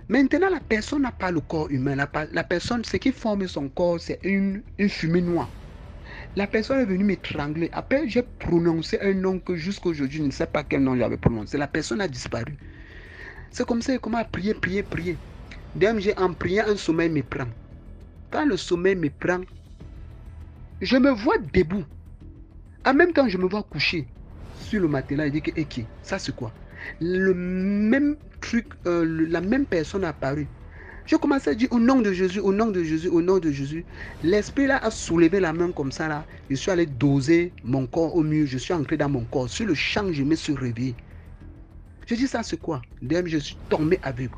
Maintenant, la personne n'a pas le corps humain. La personne, ce qui forme son corps, c'est une fumée noire. La personne est venue m'étrangler. Après, j'ai prononcé un nom que jusqu'à aujourd'hui, je ne sais pas quel nom j'avais prononcé. La personne a disparu. C'est comme ça qu'il commence à prier. DMG, en priant, un sommeil me prend. Quand le sommeil me prend, je me vois debout. En même temps, je me vois couché sur le matelas. Il dit que, ok, ça c'est quoi? Le même truc, la même personne a apparu. Je commençais à dire au nom de Jésus, au nom de Jésus, au nom de Jésus. L'esprit là a soulevé la main comme ça là. Je suis allé doser mon corps au mur. Je suis entré dans mon corps. Sur le champ, je me suis réveillé. Je dis ça c'est quoi? D'ailleurs, je suis tombé aveugle.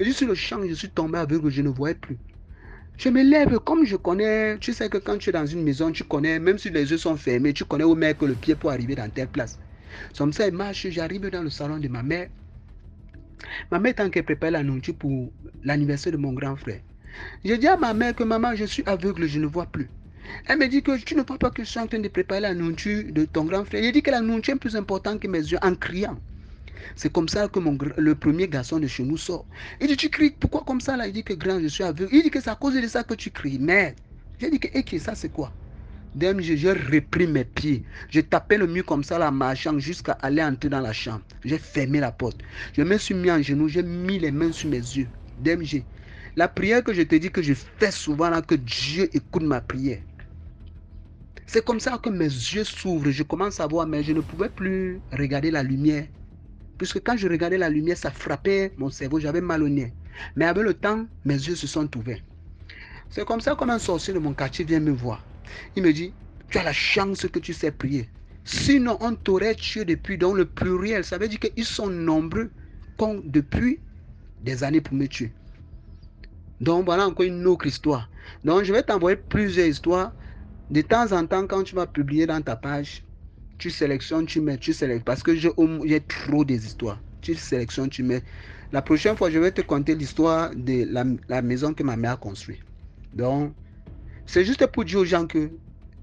Je dis sur le champ, je suis tombé aveugle, je ne voyais plus. Je me lève comme je connais. Tu sais que quand tu es dans une maison, tu connais, même si les yeux sont fermés, tu connais où mettre le pied pour arriver dans telle place. Comme ça, il marche, j'arrive dans le salon de ma mère. Ma mère, tant qu'elle prépare la nourriture pour l'anniversaire de mon grand frère. Je dis à ma mère que maman, je suis aveugle, je ne vois plus. Elle me dit que tu ne vois pas que je suis en train de préparer la nourriture de ton grand frère. Je dis que la nourriture est plus importante que mes yeux en criant. C'est comme ça que le premier garçon de chez nous sort. Il dit, tu cries, pourquoi comme ça là? Il dit que grand, je suis aveugle. Il dit que c'est à cause de ça que tu cries. Mais, j'ai dit que ça c'est quoi? J'ai repris mes pieds. J'ai tapé le mur comme ça, là, marchant, jusqu'à aller entrer dans la chambre. J'ai fermé la porte. Je me suis mis en genoux, j'ai mis les mains sur mes yeux. DMG. La prière que je te dis que je fais souvent, là, que Dieu écoute ma prière. C'est comme ça que mes yeux s'ouvrent. Je commence à voir, mais je ne pouvais plus regarder la lumière. Puisque quand je regardais la lumière, ça frappait mon cerveau, j'avais mal au nez. Mais avec le temps, mes yeux se sont ouverts. C'est comme ça qu'un sorcier de mon quartier vient me voir. Il me dit, tu as la chance que tu sais prier. Sinon, on t'aurait tué depuis. Donc le pluriel, ça veut dire qu'ils sont nombreux depuis des années pour me tuer. Donc voilà encore une autre histoire. Donc je vais t'envoyer plusieurs histoires. De temps en temps, quand tu vas publier dans ta page, tu sélectionnes, tu mets, parce que j'ai trop des histoires. Tu sélectionnes, tu mets. La prochaine fois, je vais te conter l'histoire de la maison que ma mère a construite. Donc, c'est juste pour dire aux gens que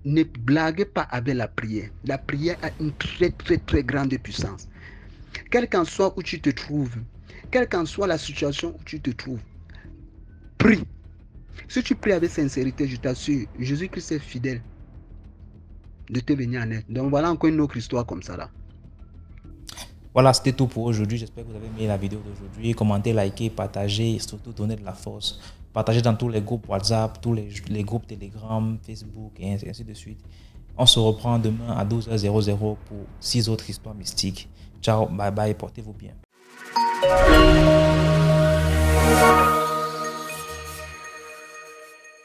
ne blaguez pas avec la prière. La prière a une très, très, très grande puissance. Quel qu'en soit où tu te trouves, quelle qu'en soit la situation où tu te trouves, prie. Si tu pries avec sincérité, je t'assure, Jésus-Christ est fidèle de te venir en aide. Donc voilà encore une autre histoire comme ça là. Voilà, c'était tout pour aujourd'hui. J'espère que vous avez aimé la vidéo d'aujourd'hui. Commentez, likez, partagez et surtout donnez de la force. Partagez dans tous les groupes WhatsApp, tous les groupes Telegram, Facebook et ainsi de suite. On se reprend demain à 12h00 pour 6 autres histoires mystiques. Ciao, bye bye, portez-vous bien.